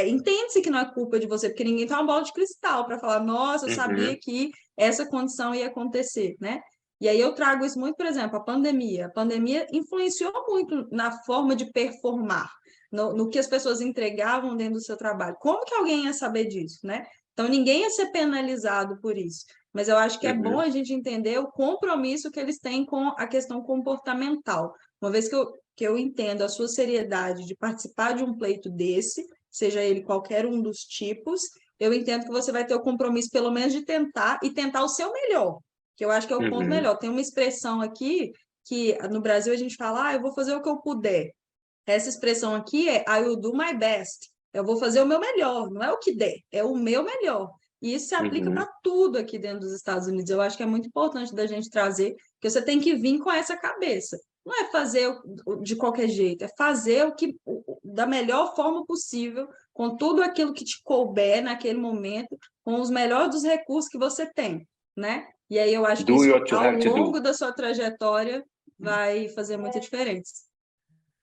entende-se que não é culpa de você, porque ninguém tem uma bola de cristal para falar, nossa, eu sabia que essa condição ia acontecer, né? E aí eu trago isso muito, por exemplo, a pandemia. A pandemia influenciou muito na forma de performar, no que as pessoas entregavam dentro do seu trabalho. Como que alguém ia saber disso, né? Então, ninguém ia ser penalizado por isso. Mas eu acho que é bom a gente entender o compromisso que eles têm com a questão comportamental. Uma vez que eu entendo a sua seriedade de participar de um pleito desse, seja ele qualquer um dos tipos, eu entendo que você vai ter o compromisso, pelo menos, de tentar e tentar o seu melhor, que eu acho que é o ponto melhor. Tem uma expressão aqui que no Brasil a gente fala, eu vou fazer o que eu puder. Essa expressão aqui é I will do my best. Eu vou fazer o meu melhor, não é o que der, é o meu melhor. E isso se aplica para tudo aqui dentro dos Estados Unidos. Eu acho que é muito importante da gente trazer, que você tem que vir com essa cabeça. não é fazer de qualquer jeito, é fazer da melhor forma possível, com tudo aquilo que te couber naquele momento, com os melhores dos recursos que você tem, né? E aí eu acho que Do isso, what you ao have to longo do. da sua trajetória, vai fazer muita diferença.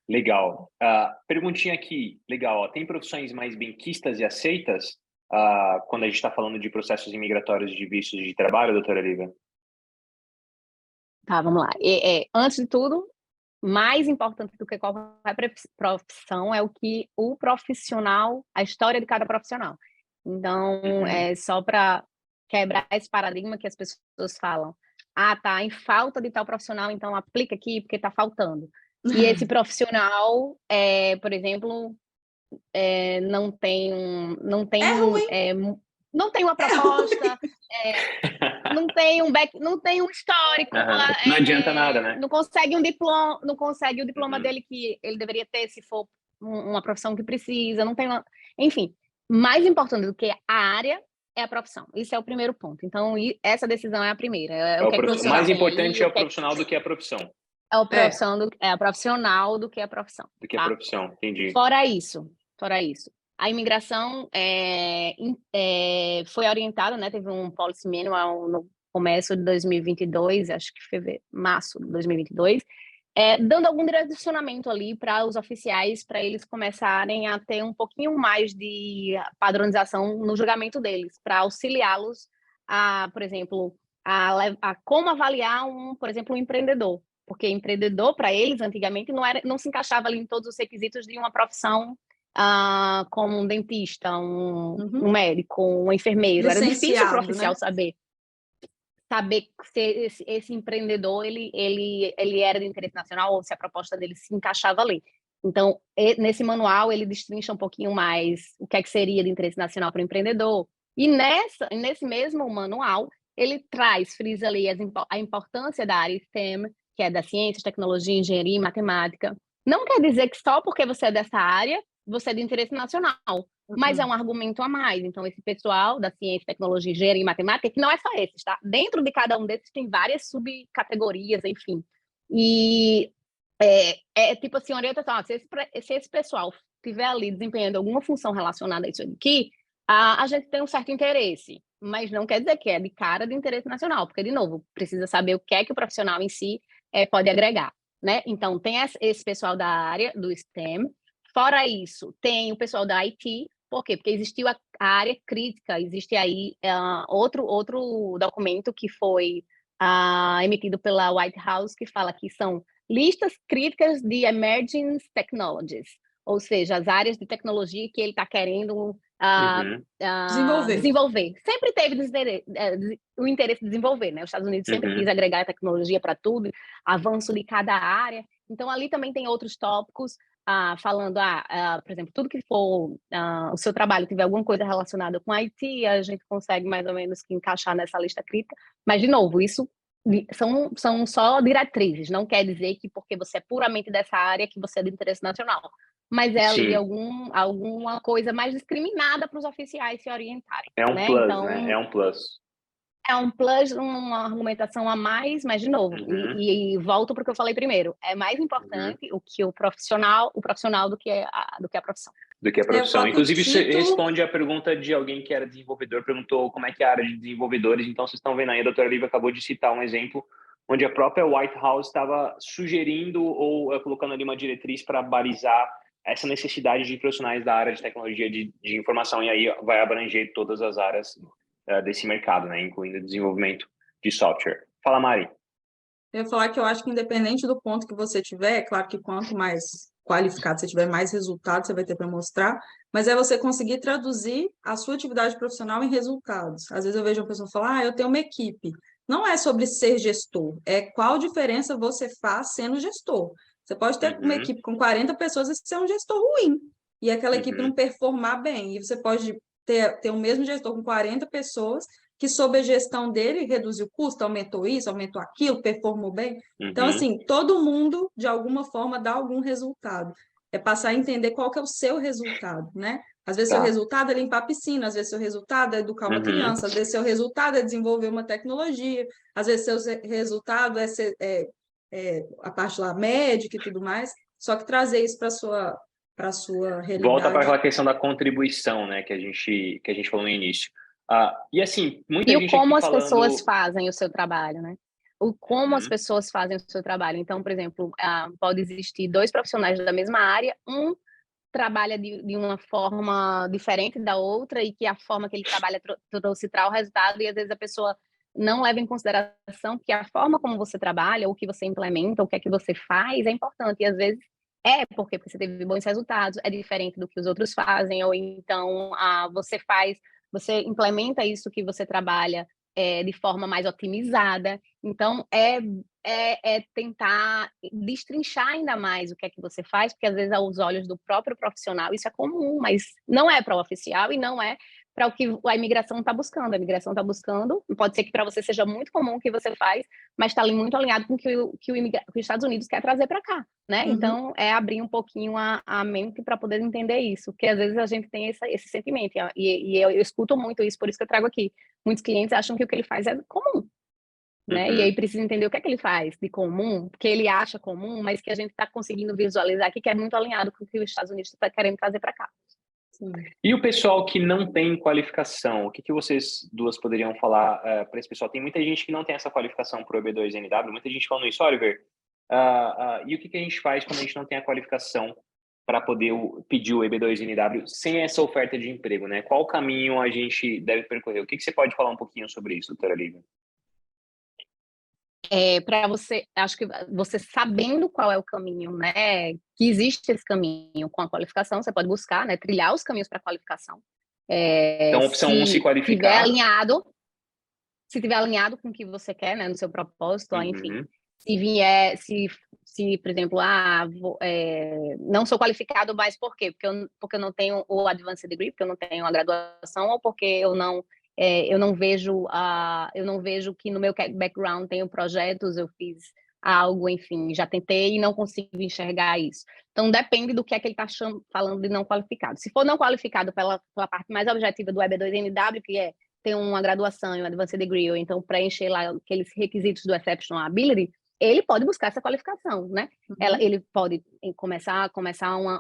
Legal. Perguntinha aqui, legal. Ó, tem profissões mais benquistas e aceitas quando a gente está falando de processos imigratórios de vistos de trabalho, doutora Lívia? Tá, vamos lá. Antes de tudo, mais importante do que qualquer profissão é o que o profissional, a história de cada profissional. Então, é só para quebrar esse paradigma que as pessoas falam. Tá em falta de tal profissional, então aplica aqui porque está faltando. E esse profissional, por exemplo, não tem não tem uma proposta, não tem um histórico, Não adianta nada, né? não consegue o diploma dele que ele deveria ter se for uma profissão que precisa, não tem enfim, mais importante do que a área é a profissão. Isso é o primeiro ponto. Então, essa decisão é a primeira. O mais importante é o profissional do que a profissão. É a profissional do que a profissão. Do que a profissão, entendi. Fora isso, a imigração foi orientada, né? Teve um policy manual no começo de 2022, acho que março de 2022, dando algum direcionamento ali para os oficiais, para eles começarem a ter um pouquinho mais de padronização no julgamento deles, para auxiliá-los a, por exemplo, a como avaliar por exemplo, um empreendedor. Porque empreendedor, para eles, antigamente, não se encaixava ali em todos os requisitos de uma profissão como um dentista, um médico, um enfermeiro. Era difícil para o oficial, né? saber se esse empreendedor ele era de interesse nacional ou se a proposta dele se encaixava ali. Então, nesse manual, ele destrincha um pouquinho mais o que é que seria de interesse nacional para o empreendedor. E nesse mesmo manual, ele frisa ali a importância da área STEM, que é da ciência, tecnologia, engenharia e matemática. Não quer dizer que só porque você é dessa área, você é de interesse nacional, mas é um argumento a mais. Então, esse pessoal da ciência, tecnologia, engenharia e matemática, que não é só esses, tá? Dentro de cada um desses tem várias subcategorias, enfim. E tipo assim, orientação, se esse pessoal estiver ali desempenhando alguma função relacionada a isso aqui, a gente tem um certo interesse, mas não quer dizer que é de cara de interesse nacional, porque, de novo, precisa saber o que é que o profissional em si pode agregar, né? Então, tem esse pessoal da área do STEM. Fora isso, tem o pessoal da IT. Por quê? Porque existiu a área crítica, existe aí outro documento que foi emitido pela White House, que fala que são listas críticas de emerging technologies, ou seja, as áreas de tecnologia que ele está querendo desenvolver. Sempre teve o interesse de desenvolver, né? Os Estados Unidos sempre quis agregar tecnologia para tudo, avanço de cada área. Então, ali também tem outros tópicos, falando, por exemplo, tudo que for o seu trabalho tiver alguma coisa relacionada com IT, a gente consegue mais ou menos que encaixar nessa lista crítica. Mas, de novo, isso são só diretrizes, não quer dizer que porque você é puramente dessa área que você é de interesse nacional. Mas é ali alguma coisa mais discriminada para os oficiais se orientarem. É um né? plus, Então, né? É um plus. É um plus, uma argumentação a mais, mas, de novo, e volto para o que eu falei primeiro, é mais importante o que o profissional do que a profissão. Do que a profissão. Inclusive, isso responde à pergunta de alguém que era desenvolvedor, perguntou como é que é a área de desenvolvedores. Então, vocês estão vendo aí, a doutora Lívia acabou de citar um exemplo onde a própria White House estava sugerindo ou colocando ali uma diretriz para balizar essa necessidade de profissionais da área de tecnologia de informação, e aí vai abranger todas as áreas desse mercado, né, incluindo o desenvolvimento de software. Fala, Mari. Eu ia falar que eu acho que independente do ponto que você tiver, é claro que quanto mais qualificado você tiver, mais resultados você vai ter para mostrar, mas é você conseguir traduzir a sua atividade profissional em resultados. Às vezes eu vejo uma pessoa falar, eu tenho uma equipe. Não é sobre ser gestor, é qual diferença você faz sendo gestor. Você pode ter uma equipe com 40 pessoas e ser um gestor ruim, e aquela equipe não performar bem, e você pode ter o mesmo gestor com 40 pessoas que, sob a gestão dele, reduziu o custo, aumentou isso, aumentou aquilo, performou bem. Então, assim, todo mundo, de alguma forma, dá algum resultado. É passar a entender qual que é o seu resultado, né? Às vezes, seu resultado é limpar a piscina, às vezes, seu resultado é educar uma criança, às vezes, seu resultado é desenvolver uma tecnologia, às vezes, seu resultado é a parte lá médica e tudo mais, só que trazer isso para sua Volta para realidade. aquela questão da contribuição, né, que a gente falou no início. E assim, muita E o gente aqui como as pessoas falando. fazem o seu trabalho, né? O como as pessoas fazem o seu trabalho. Então, por exemplo, pode existir 2 profissionais da mesma área, um trabalha de uma forma diferente da outra e que a forma que ele trabalha trouxe tal resultado e às vezes a pessoa não leva em consideração que a forma como você trabalha, ou que você implementa, ou o que é que você faz é importante. E às vezes porque você teve bons resultados, é diferente do que os outros fazem, ou então você implementa isso que você trabalha de forma mais otimizada. Então, é tentar destrinchar ainda mais o que é que você faz, porque às vezes aos olhos do próprio profissional isso é comum, mas não é para o oficial e não é para o que a imigração está buscando. A imigração está buscando, pode ser que para você seja muito comum o que você faz, mas está muito alinhado com o que os Estados Unidos quer trazer para cá, né? Uhum. Então, é abrir um pouquinho a mente para poder entender isso, porque às vezes a gente tem esse sentimento, e eu escuto muito isso, por isso que eu trago aqui. Muitos clientes acham que o que ele faz é comum, né? E aí precisa entender o que é que ele faz de comum, porque ele acha comum, mas que a gente está conseguindo visualizar aqui que é muito alinhado com o que os Estados Unidos está querendo trazer para cá. Sim. E o pessoal que não tem qualificação, o que vocês duas poderiam falar para esse pessoal? Tem muita gente que não tem essa qualificação para o EB2NW, muita gente falando isso, Oliver, e o que a gente faz quando a gente não tem a qualificação para poder pedir o EB2NW sem essa oferta de emprego, né? Qual caminho a gente deve percorrer? O que você pode falar um pouquinho sobre isso, doutora Lívia? Para você, acho que você sabendo qual é o caminho, né, que existe esse caminho com a qualificação, você pode buscar, né, trilhar os caminhos para a qualificação. Então, opção 1, se qualificar. Se tiver alinhado com o que você quer, né, no seu propósito, enfim. Se por exemplo, não sou qualificado, mas por quê? Porque eu não tenho o Advanced Degree, porque eu não tenho a graduação, ou porque eu não vejo que no meu background tenho projetos, eu fiz algo, enfim, já tentei e não consigo enxergar isso. Então, depende do que é que ele está falando de não qualificado. Se for não qualificado pela parte mais objetiva do EB2NW, que é ter uma graduação em um Advanced Degree, ou então preencher lá aqueles requisitos do Exceptional Ability, ele pode buscar essa qualificação, né? Ele pode começar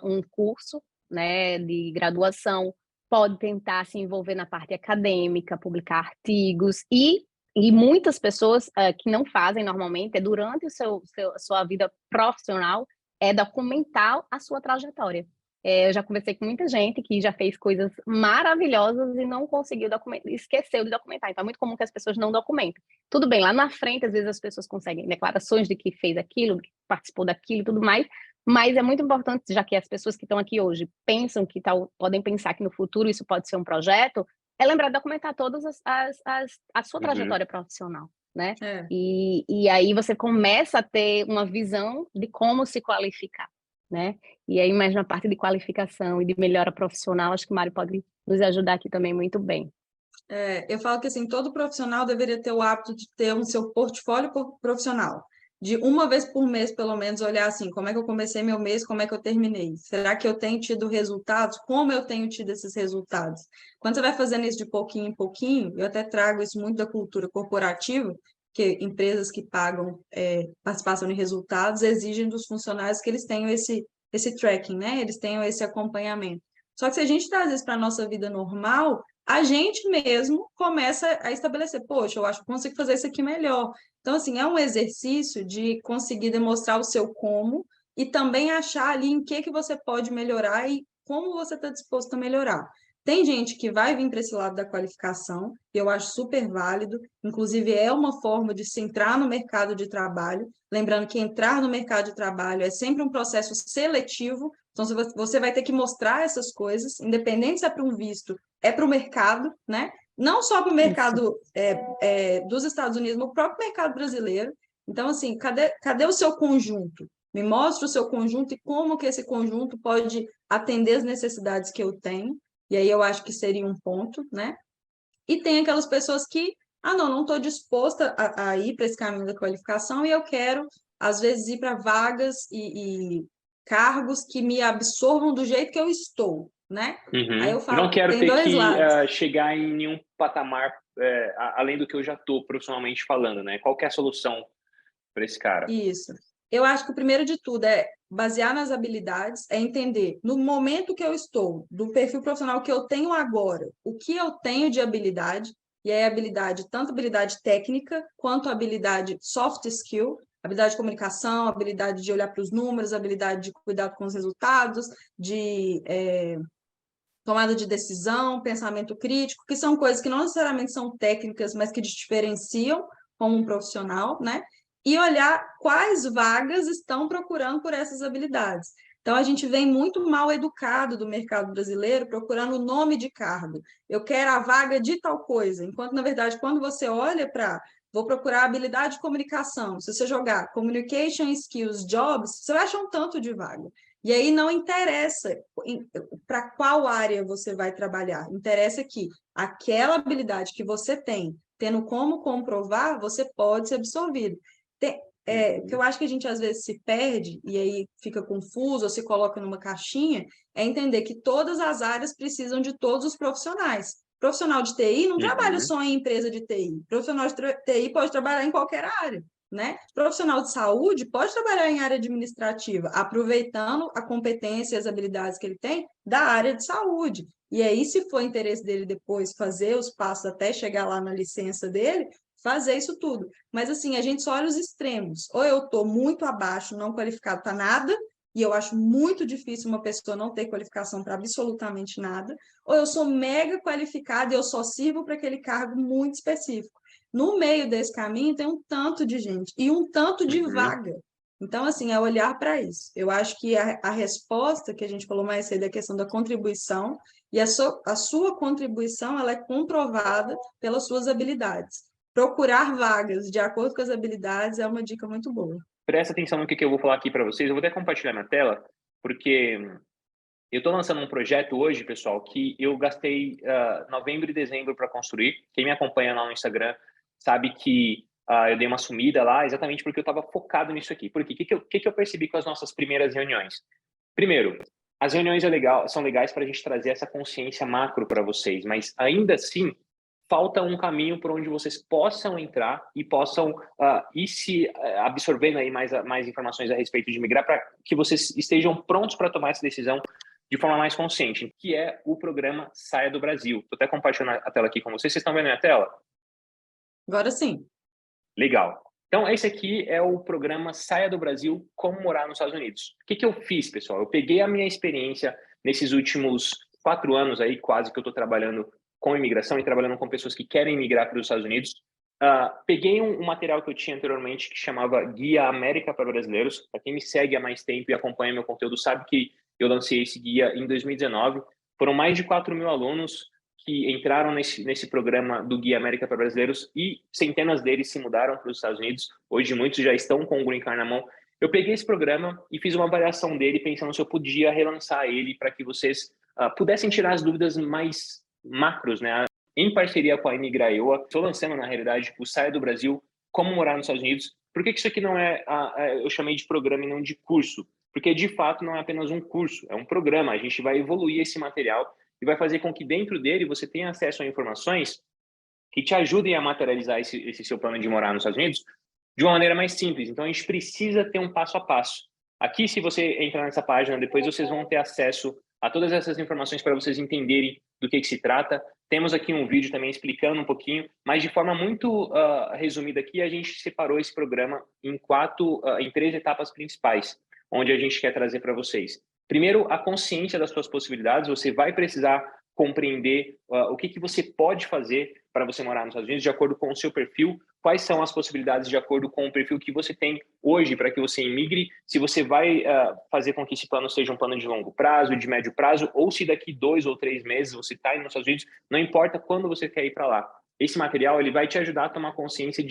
um curso, né, de graduação, pode tentar se envolver na parte acadêmica, publicar artigos, e muitas pessoas que não fazem normalmente, durante a sua vida profissional, documentar a sua trajetória. Eu já conversei com muita gente que já fez coisas maravilhosas e não conseguiu documentar, esqueceu de documentar. Então, é muito comum que as pessoas não documentem. Tudo bem, lá na frente, às vezes as pessoas conseguem declarações de que fez aquilo, que participou daquilo e tudo mais, mas é muito importante, já que as pessoas que estão aqui hoje podem pensar que no futuro isso pode ser um projeto, lembrar de documentar todas a sua trajetória profissional, né? E aí você começa a ter uma visão de como se qualificar, né? E aí, mais na parte de qualificação e de melhora profissional, acho que o Mário pode nos ajudar aqui também muito bem. Eu falo que assim, todo profissional deveria ter o hábito de ter um seu portfólio profissional. De uma vez por mês, pelo menos, olhar assim, como é que eu comecei meu mês, como é que eu terminei? Será que eu tenho tido resultados? Como eu tenho tido esses resultados? Quando você vai fazendo isso de pouquinho em pouquinho, eu até trago isso muito da cultura corporativa, que empresas que pagam participação em resultados exigem dos funcionários que eles tenham esse tracking, né? Eles tenham esse acompanhamento. Só que se a gente traz isso para a nossa vida normal, a gente mesmo começa a estabelecer, poxa, eu acho que consigo fazer isso aqui melhor. Então, assim, é um exercício de conseguir demonstrar o seu como e também achar ali em que você pode melhorar e como você está disposto a melhorar. Tem gente que vai vir para esse lado da qualificação, e eu acho super válido, inclusive é uma forma de se entrar no mercado de trabalho, lembrando que entrar no mercado de trabalho é sempre um processo seletivo, então você vai ter que mostrar essas coisas, independente se é para um visto, é para o mercado, né? Não só para o mercado dos Estados Unidos, mas o próprio mercado brasileiro. Então, assim, cadê o seu conjunto? Me mostra o seu conjunto e como que esse conjunto pode atender as necessidades que eu tenho. E aí eu acho que seria um ponto, né? E tem aquelas pessoas que, não estou disposta a ir para esse caminho da qualificação e eu quero, às vezes, ir para vagas e cargos que me absorvam do jeito que eu estou, né? Aí eu falo, não quero tem ter dois que lados. chegar em nenhum patamar além do que eu já estou profissionalmente falando, né? Qual que é a solução para esse cara. Isso. Eu acho que o primeiro de tudo é basear nas habilidades, é entender no momento que eu estou, do perfil profissional que eu tenho agora, o que eu tenho de habilidade, e aí habilidade, tanto habilidade técnica quanto habilidade soft skill, habilidade de comunicação, habilidade de olhar para os números, habilidade de cuidar com os resultados, de tomada de decisão, pensamento crítico, que são coisas que não necessariamente são técnicas, mas que te diferenciam como um profissional, né? E olhar quais vagas estão procurando por essas habilidades. Então, a gente vem muito mal educado do mercado brasileiro procurando o nome de cargo. Eu quero a vaga de tal coisa, enquanto, na verdade, quando você olha para vou procurar habilidade de comunicação, se você jogar Communication Skills Jobs, você vai achar um tanto de vaga. E aí não interessa para qual área você vai trabalhar, interessa que aquela habilidade que você tem, tendo como comprovar, você pode ser absorvido. Que eu acho que a gente às vezes se perde e aí fica confuso ou se coloca numa caixinha, é entender que todas as áreas precisam de todos os profissionais. Profissional de TI não trabalha só em empresa de TI. Profissional de TI pode trabalhar em qualquer área, né? Profissional de saúde pode trabalhar em área administrativa, aproveitando a competência e as habilidades que ele tem da área de saúde. E aí, se for interesse dele depois fazer os passos até chegar lá na licença dele, fazer isso tudo. Mas, assim, a gente só olha os extremos. Ou eu estou muito abaixo, não qualificado para nada, e eu acho muito difícil uma pessoa não ter qualificação para absolutamente nada, ou eu sou mega qualificada e eu só sirvo para aquele cargo muito específico. No meio desse caminho tem um tanto de gente e um tanto de vaga. Então, assim, é olhar para isso. Eu acho que a resposta que a gente falou mais cedo é a questão da contribuição, e a sua contribuição ela é comprovada pelas suas habilidades. Procurar vagas de acordo com as habilidades é uma dica muito boa. Presta atenção no que eu vou falar aqui para vocês. Eu vou até compartilhar na tela, porque eu estou lançando um projeto hoje, pessoal, que eu gastei novembro e dezembro para construir. Quem me acompanha lá no Instagram sabe que eu dei uma sumida lá exatamente porque eu estava focado nisso aqui. Por quê? O que eu percebi com as nossas primeiras reuniões? Primeiro, as reuniões são legais para a gente trazer essa consciência macro para vocês, mas ainda assim, falta um caminho por onde vocês possam entrar e possam ir se absorvendo aí mais informações a respeito de migrar, para que vocês estejam prontos para tomar essa decisão de forma mais consciente, que é o programa Saia do Brasil. Estou até compartilhando a tela aqui com vocês. Vocês estão vendo a tela? Agora sim. Legal. Então, esse aqui é o programa Saia do Brasil, Como Morar nos Estados Unidos. O que eu fiz, pessoal? Eu peguei a minha experiência nesses últimos 4 anos aí, quase que eu estou trabalhando com imigração e trabalhando com pessoas que querem migrar para os Estados Unidos. Peguei um material que eu tinha anteriormente que chamava Guia América para Brasileiros. Para quem me segue há mais tempo e acompanha meu conteúdo sabe que eu lancei esse guia em 2019. Foram mais de 4.000 alunos que entraram nesse programa do Guia América para Brasileiros e centenas deles se mudaram para os Estados Unidos. Hoje muitos já estão com o Green Card na mão. Eu peguei esse programa e fiz uma avaliação dele pensando se eu podia relançar ele para que vocês pudessem tirar as dúvidas mais macros, né? Em parceria com a Imigra Iowa, estou lançando, na realidade, o Saia do Brasil, Como Morar nos Estados Unidos. Por que isso aqui não eu chamei de programa e não de curso? Porque, de fato, não é apenas um curso, é um programa. A gente vai evoluir esse material e vai fazer com que dentro dele você tenha acesso a informações que te ajudem a materializar esse seu plano de morar nos Estados Unidos de uma maneira mais simples. Então, a gente precisa ter um passo a passo. Aqui, se você entrar nessa página, depois vocês vão ter acesso a todas essas informações para vocês entenderem do que se trata. Temos aqui um vídeo também explicando um pouquinho, mas de forma muito resumida aqui, a gente separou esse programa em 3 etapas principais, onde a gente quer trazer para vocês. Primeiro, a consciência das suas possibilidades. Você vai precisar compreender o que você pode fazer para você morar nos Estados Unidos de acordo com o seu perfil, quais são as possibilidades de acordo com o perfil que você tem hoje para que você imigre, se você vai fazer com que esse plano seja um plano de longo prazo, de médio prazo, ou se daqui 2 ou 3 meses você está indo nos Estados Unidos, não importa quando você quer ir para lá. Esse material ele vai te ajudar a tomar consciência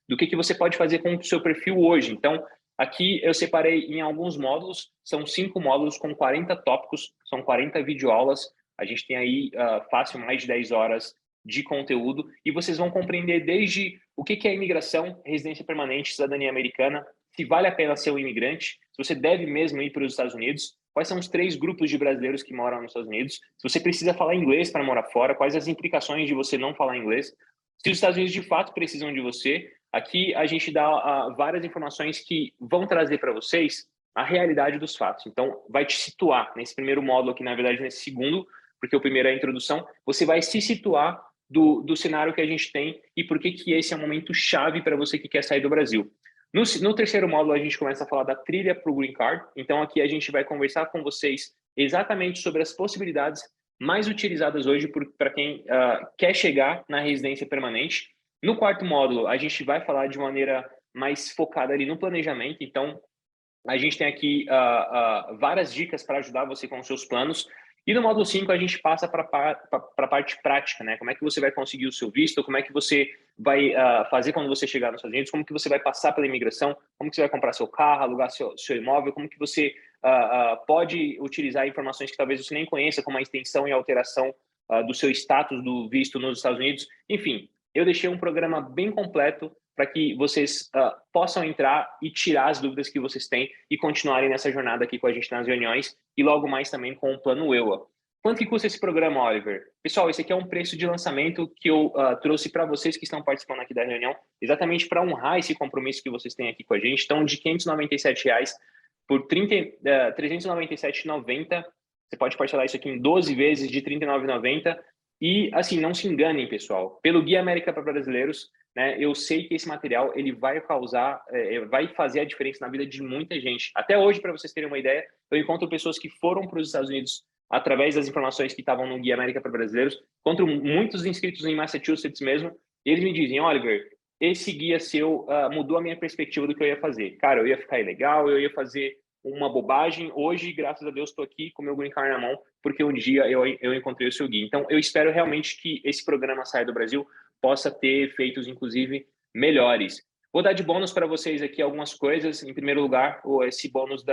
do que você pode fazer com o seu perfil hoje. Então, aqui eu separei em alguns módulos, são 5 módulos com 40 tópicos, são 40 videoaulas. A gente tem aí fácil mais de 10 horas de conteúdo e vocês vão compreender desde o que é imigração, residência permanente, cidadania americana, se vale a pena ser um imigrante, se você deve mesmo ir para os Estados Unidos, quais são os 3 grupos de brasileiros que moram nos Estados Unidos, se você precisa falar inglês para morar fora, quais as implicações de você não falar inglês, se os Estados Unidos de fato precisam de você, Aqui a gente dá várias informações que vão trazer para vocês a realidade dos fatos. Então, vai te situar nesse primeiro módulo aqui, na verdade, nesse segundo, porque o primeiro é a introdução, você vai se situar do cenário que a gente tem e por que esse é um momento chave para você que quer sair do Brasil. No terceiro módulo, a gente começa a falar da trilha para o Green Card. Então, aqui a gente vai conversar com vocês exatamente sobre as possibilidades mais utilizadas hoje para quem quer chegar na residência permanente. No quarto módulo, a gente vai falar de maneira mais focada ali no planejamento. Então, a gente tem aqui várias dicas para ajudar você com os seus planos. E no módulo 5, a gente passa para a parte prática, né? Como é que você vai conseguir o seu visto, como é que você vai fazer quando você chegar nos Estados Unidos, como que você vai passar pela imigração, como que você vai comprar seu carro, alugar seu imóvel, como que você pode utilizar informações que talvez você nem conheça, como a extensão e alteração do seu status do visto nos Estados Unidos. Enfim, eu deixei um programa bem completo para que vocês possam entrar e tirar as dúvidas que vocês têm e continuarem nessa jornada aqui com a gente nas reuniões e logo mais também com o Plano EUA. Quanto que custa esse programa, Oliver? Pessoal, esse aqui é um preço de lançamento que eu trouxe para vocês que estão participando aqui da reunião, exatamente para honrar esse compromisso que vocês têm aqui com a gente. Então, de R$ 597 por R$ 397,90. Você pode parcelar isso aqui em 12 vezes de R$ 39,90. E, assim, não se enganem, pessoal. Pelo Guia América para Brasileiros, né, eu sei que esse material ele vai vai fazer a diferença na vida de muita gente. Até hoje, para vocês terem uma ideia, eu encontro pessoas que foram para os Estados Unidos através das informações que estavam no Guia América para Brasileiros, encontro muitos inscritos em Massachusetts mesmo, e eles me dizem, Oliver, esse guia seu mudou a minha perspectiva do que eu ia fazer. Cara, eu ia ficar ilegal, eu ia fazer uma bobagem. Hoje, graças a Deus, estou aqui com o meu green card na mão, porque um dia eu encontrei o seu guia. Então, eu espero realmente que esse programa Saia do Brasil possa ter efeitos, inclusive, melhores. Vou dar de bônus para vocês aqui algumas coisas. Em primeiro lugar, esse bônus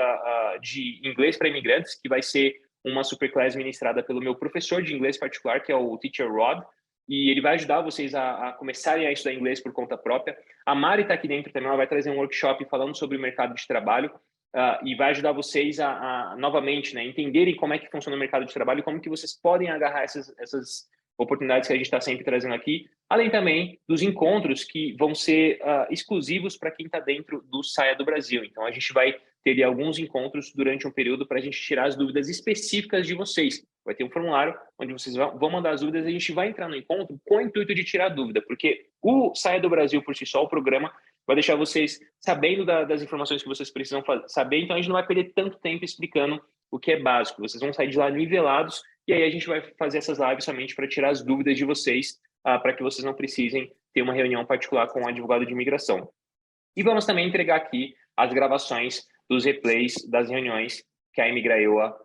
de inglês para imigrantes, que vai ser uma superclass ministrada pelo meu professor de inglês particular, que é o Teacher Rod, e ele vai ajudar vocês a começarem a estudar inglês por conta própria. A Mari está aqui dentro também, ela vai trazer um workshop falando sobre o mercado de trabalho, e vai ajudar vocês novamente, né, entenderem como é que funciona o mercado de trabalho e como que vocês podem agarrar essas oportunidades que a gente está sempre trazendo aqui, além também dos encontros que vão ser exclusivos para quem está dentro do Saia do Brasil. Então, a gente vai ter alguns encontros durante um período para a gente tirar as dúvidas específicas de vocês. Vai ter um formulário onde vocês vão mandar as dúvidas e a gente vai entrar no encontro com o intuito de tirar dúvida, porque o Saia do Brasil, por si só, o programa, vai deixar vocês sabendo das informações que vocês precisam saber, então a gente não vai perder tanto tempo explicando o que é básico. Vocês vão sair de lá nivelados e aí a gente vai fazer essas lives somente para tirar as dúvidas de vocês, para que vocês não precisem ter uma reunião particular com um advogado de imigração. E vamos também entregar aqui as gravações dos replays das reuniões que a Imigraeua,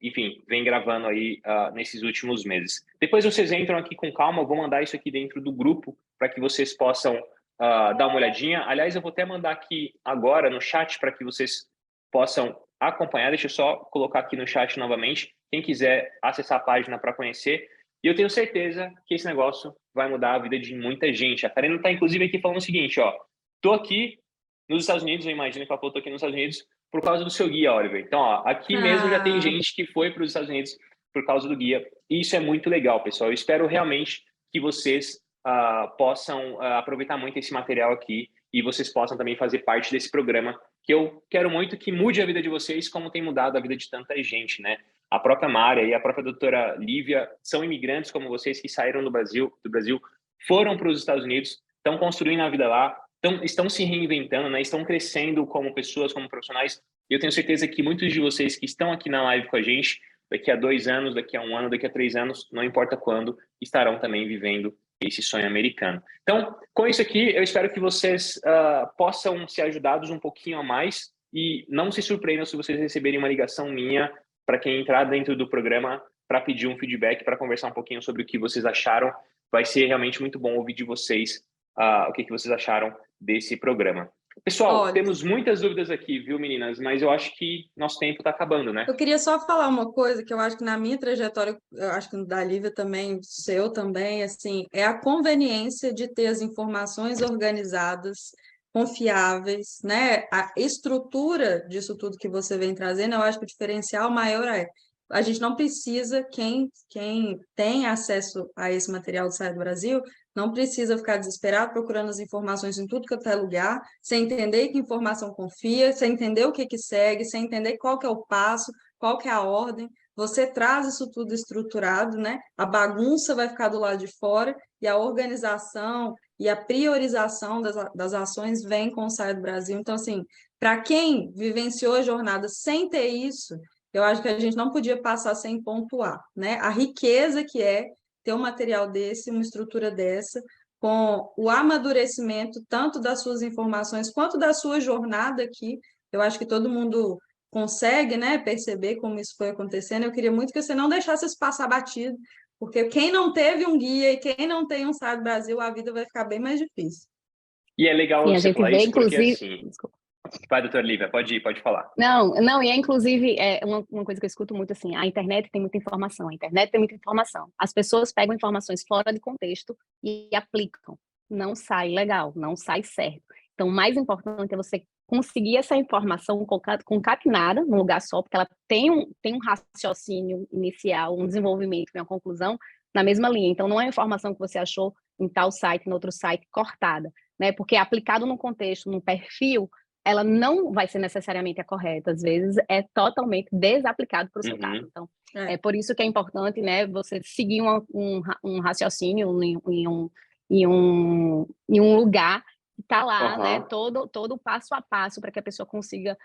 enfim, vem gravando aí nesses últimos meses. Depois vocês entram aqui com calma, eu vou mandar isso aqui dentro do grupo para que vocês possam dar uma olhadinha. Aliás, eu vou até mandar aqui agora no chat para que vocês possam acompanhar. Deixa eu só colocar aqui no chat novamente. Quem quiser acessar a página para conhecer. E eu tenho certeza que esse negócio vai mudar a vida de muita gente. A Karina está, inclusive, aqui falando o seguinte, ó. Tô aqui nos Estados Unidos, eu imagino que ela falou, tô aqui nos Estados Unidos por causa do seu guia, Oliver. Então, ó, aqui mesmo já tem gente que foi para os Estados Unidos por causa do guia. E isso é muito legal, pessoal. Eu espero realmente que vocês possam aproveitar muito esse material aqui e vocês possam também fazer parte desse programa, que eu quero muito que mude a vida de vocês, como tem mudado a vida de tanta gente, né? A própria Mária e a própria doutora Lívia são imigrantes como vocês que saíram do Brasil, foram para os Estados Unidos, estão construindo a vida lá, estão se reinventando, né? Estão crescendo como pessoas, como profissionais. E eu tenho certeza que muitos de vocês que estão aqui na live com a gente, daqui a 2 anos, daqui a 1 ano, daqui a 3 anos, não importa quando, estarão também vivendo esse sonho americano. Então, com isso aqui, eu espero que vocês possam ser ajudados um pouquinho a mais e não se surpreendam se vocês receberem uma ligação minha para quem entrar dentro do programa para pedir um feedback, para conversar um pouquinho sobre o que vocês acharam. Vai ser realmente muito bom ouvir de vocês o que vocês acharam desse programa. Pessoal, temos muitas dúvidas aqui, viu, meninas? Mas eu acho que nosso tempo está acabando, né? Eu queria só falar uma coisa que eu acho que na minha trajetória, eu acho que no da Lívia também, seu também, assim, é a conveniência de ter as informações organizadas, confiáveis, né? A estrutura disso tudo que você vem trazendo, eu acho que o diferencial maior a gente não precisa, quem tem acesso a esse material do Saia do Brasil, não precisa ficar desesperado procurando as informações em tudo que é lugar, sem entender que informação confia, sem entender o que que segue, sem entender qual que é o passo, qual que é a ordem. Você traz isso tudo estruturado, né? A bagunça vai ficar do lado de fora e a organização e a priorização das ações vem com o Saia do Brasil. Então, assim, para quem vivenciou a jornada sem ter isso, eu acho que a gente não podia passar sem pontuar, né? A riqueza que é ter um material desse, uma estrutura dessa, com o amadurecimento tanto das suas informações quanto da sua jornada aqui. Eu acho que todo mundo consegue, né, perceber como isso foi acontecendo. Eu queria muito que você não deixasse isso passar batido, porque quem não teve um guia e quem não tem um Saia do Brasil, a vida vai ficar bem mais difícil. E é legal Sim, a você gente falar vê, isso porque, inclusive. assim... Desculpa. Vai, doutora Lívia, pode ir, pode falar. Não, não, e é inclusive uma coisa que eu escuto muito assim, a internet tem muita informação, a internet tem muita informação. As pessoas pegam informações fora de contexto e aplicam. Não sai legal, não sai certo. Então, o mais importante é você conseguir essa informação concatenada num lugar só, porque ela tem um raciocínio inicial, um desenvolvimento, uma conclusão na mesma linha. Então, não é a informação que você achou em tal site, no outro site, cortada, né? Porque aplicado num contexto, num perfil, ela não vai ser necessariamente a correta, às vezes é totalmente desaplicado para o seu caso. Então, é por isso que é importante, né, você seguir um raciocínio em um lugar que está lá, né, todo o passo a passo para que a pessoa consiga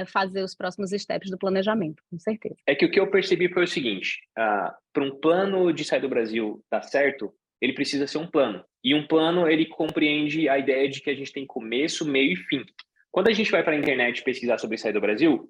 fazer os próximos steps do planejamento, com certeza. É que o que eu percebi foi o seguinte, para um plano de sair do Brasil dar certo, ele precisa ser um plano. E um plano, ele compreende a ideia de que a gente tem começo, meio e fim. Quando a gente vai para a internet pesquisar sobre sair do Brasil,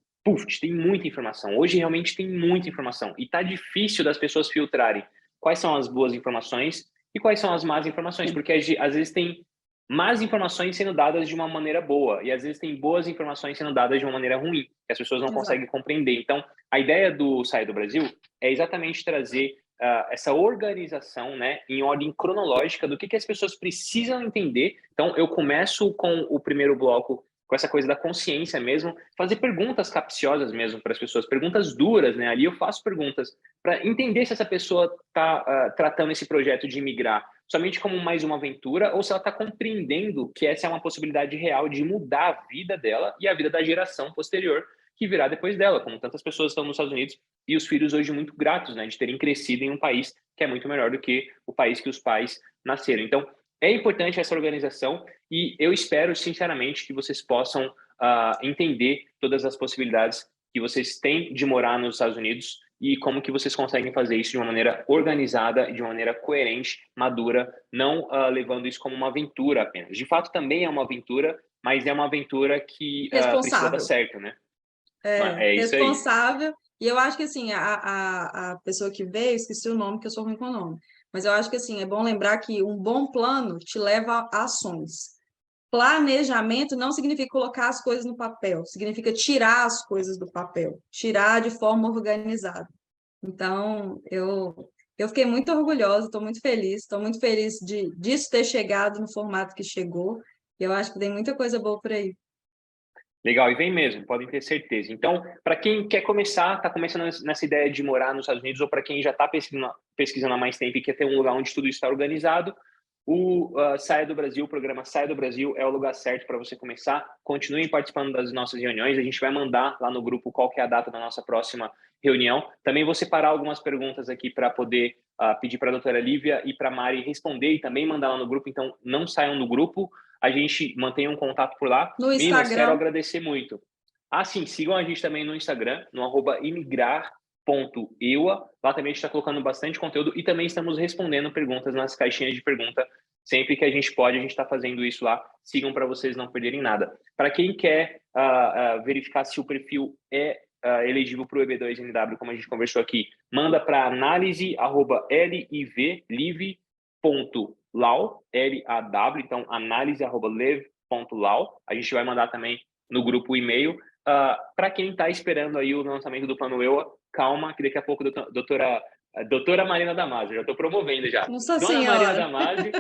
tem muita informação. Hoje realmente tem muita informação. E tá difícil das pessoas filtrarem quais são as boas informações e quais são as más informações, porque às vezes tem más informações sendo dadas de uma maneira boa e às vezes tem boas informações sendo dadas de uma maneira ruim, que as pessoas não conseguem compreender. Então, a ideia do Saia do Brasil é exatamente trazer essa organização, né, em ordem cronológica do que as pessoas precisam entender. Então, eu começo com o primeiro bloco com essa coisa da consciência mesmo, fazer perguntas capciosas mesmo para as pessoas, perguntas duras, né? Ali eu faço perguntas para entender se essa pessoa está tratando esse projeto de imigrar somente como mais uma aventura ou se ela está compreendendo que essa é uma possibilidade real de mudar a vida dela e a vida da geração posterior que virá depois dela, como tantas pessoas estão nos Estados Unidos e os filhos hoje muito gratos, né, de terem crescido em um país que é muito melhor do que o país que os pais nasceram. Então, é importante essa organização e eu espero, sinceramente, que vocês possam entender todas as possibilidades que vocês têm de morar nos Estados Unidos e como que vocês conseguem fazer isso de uma maneira organizada e de uma maneira coerente, madura, não levando isso como uma aventura apenas. De fato, também é uma aventura, mas é uma aventura que precisa dar certo, né? É isso responsável. Aí. E eu acho que, assim, a pessoa que veio, esqueci o nome, que eu sou ruim com o nome, mas eu acho que, assim, é bom lembrar que um bom plano te leva a ações. Planejamento não significa colocar as coisas no papel, significa tirar as coisas do papel, tirar de forma organizada. Então, eu fiquei muito orgulhosa, estou muito feliz disso ter chegado no formato que chegou, e eu acho que tem muita coisa boa por aí. Legal, e vem mesmo, podem ter certeza. Então, para quem quer começar, está começando nessa ideia de morar nos Estados Unidos, ou para quem já está pesquisando há mais tempo e quer ter um lugar onde tudo está organizado, o Saia do Brasil, o programa Saia do Brasil é o lugar certo para você começar. Continuem participando das nossas reuniões, a gente vai mandar lá no grupo qual que é a data da nossa próxima reunião. Também vou separar algumas perguntas aqui para poder pedir para a doutora Lívia e para a Mari responder e também mandar lá no grupo, então não saiam do grupo. A gente mantém um contato por lá. No Meninas, Instagram. quero agradecer muito. Sim, sigam a gente também no Instagram, no @imigrar.eua. Lá também a gente está colocando bastante conteúdo e também estamos respondendo perguntas nas caixinhas de pergunta. Sempre que a gente pode, a gente está fazendo isso lá. Sigam para vocês não perderem nada. Para quem quer verificar se o perfil é elegível para o EB2NW, como a gente conversou aqui, manda para análise@liv.law, L-A-W, então análise@liv.law. A gente vai mandar também no grupo o e-mail. Para quem está esperando aí o lançamento do Plano EUA, calma, que daqui a pouco a doutora Marina Damasio, já estou promovendo já. Nossa Dona Senhora. Marina Damasio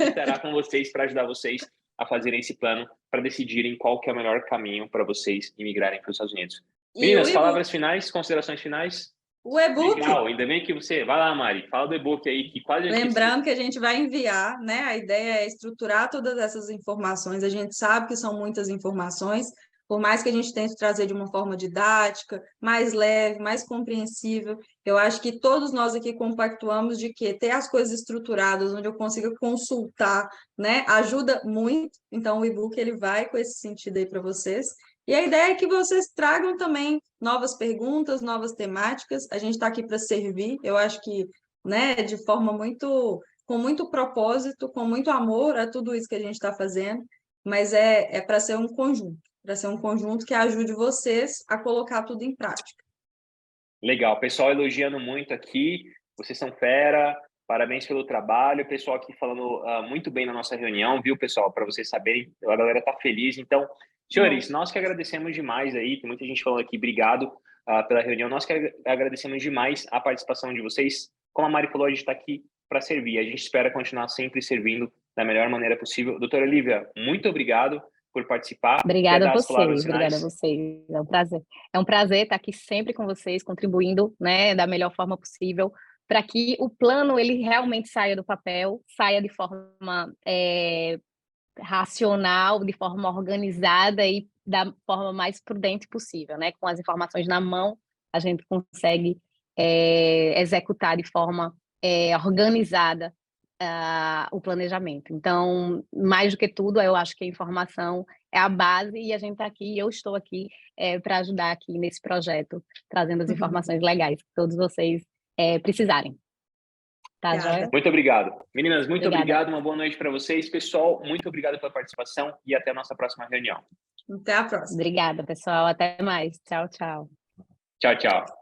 estará com vocês para ajudar vocês a fazerem esse plano, para decidirem qual que é o melhor caminho para vocês imigrarem para os Estados Unidos. Meninas, palavras finais, considerações finais? O e-book. Legal, ainda bem que você... Vai lá, Mari, fala do e-book aí, que quase... Lembrando que a gente vai enviar, né? A ideia é estruturar todas essas informações. A gente sabe que são muitas informações, por mais que a gente tente trazer de uma forma didática, mais leve, mais compreensível. Eu acho que todos nós aqui compactuamos de que ter as coisas estruturadas, onde eu consiga consultar, né, ajuda muito. Então, o e-book ele vai com esse sentido aí para vocês. E a ideia é que vocês tragam também novas perguntas, novas temáticas. A gente está aqui para servir. Eu acho que, né, de forma com muito propósito, com muito amor a tudo isso que a gente está fazendo, mas é para ser um conjunto que ajude vocês a colocar tudo em prática. Legal, pessoal elogiando muito aqui, vocês são fera, parabéns pelo trabalho, pessoal aqui falando muito bem na nossa reunião, viu, pessoal? Para vocês saberem, a galera tá feliz. Então, senhores, nós que agradecemos demais aí, tem muita gente falando aqui, obrigado pela reunião, nós que agradecemos demais a participação de vocês. Como a Mari falou, a gente está aqui para servir, a gente espera continuar sempre servindo da melhor maneira possível. Doutora Olivia, muito obrigado por participar. Obrigada a vocês, obrigada a vocês. É um prazer. É um prazer estar aqui sempre com vocês, contribuindo, né, da melhor forma possível, para que o plano ele realmente saia do papel, saia de forma racional, de forma organizada e da forma mais prudente possível, né? Com as informações na mão, a gente consegue executar de forma organizada o planejamento. Então, mais do que tudo, eu acho que a informação é a base e a gente está aqui, eu estou aqui para ajudar aqui nesse projeto, trazendo as informações legais que todos vocês precisarem. Tá, joia? Muito obrigado. Meninas, muito obrigado, uma boa noite para vocês. Pessoal, muito obrigado pela participação e até a nossa próxima reunião. Até a próxima. Obrigada, pessoal. Até mais. Tchau, tchau. Tchau, tchau.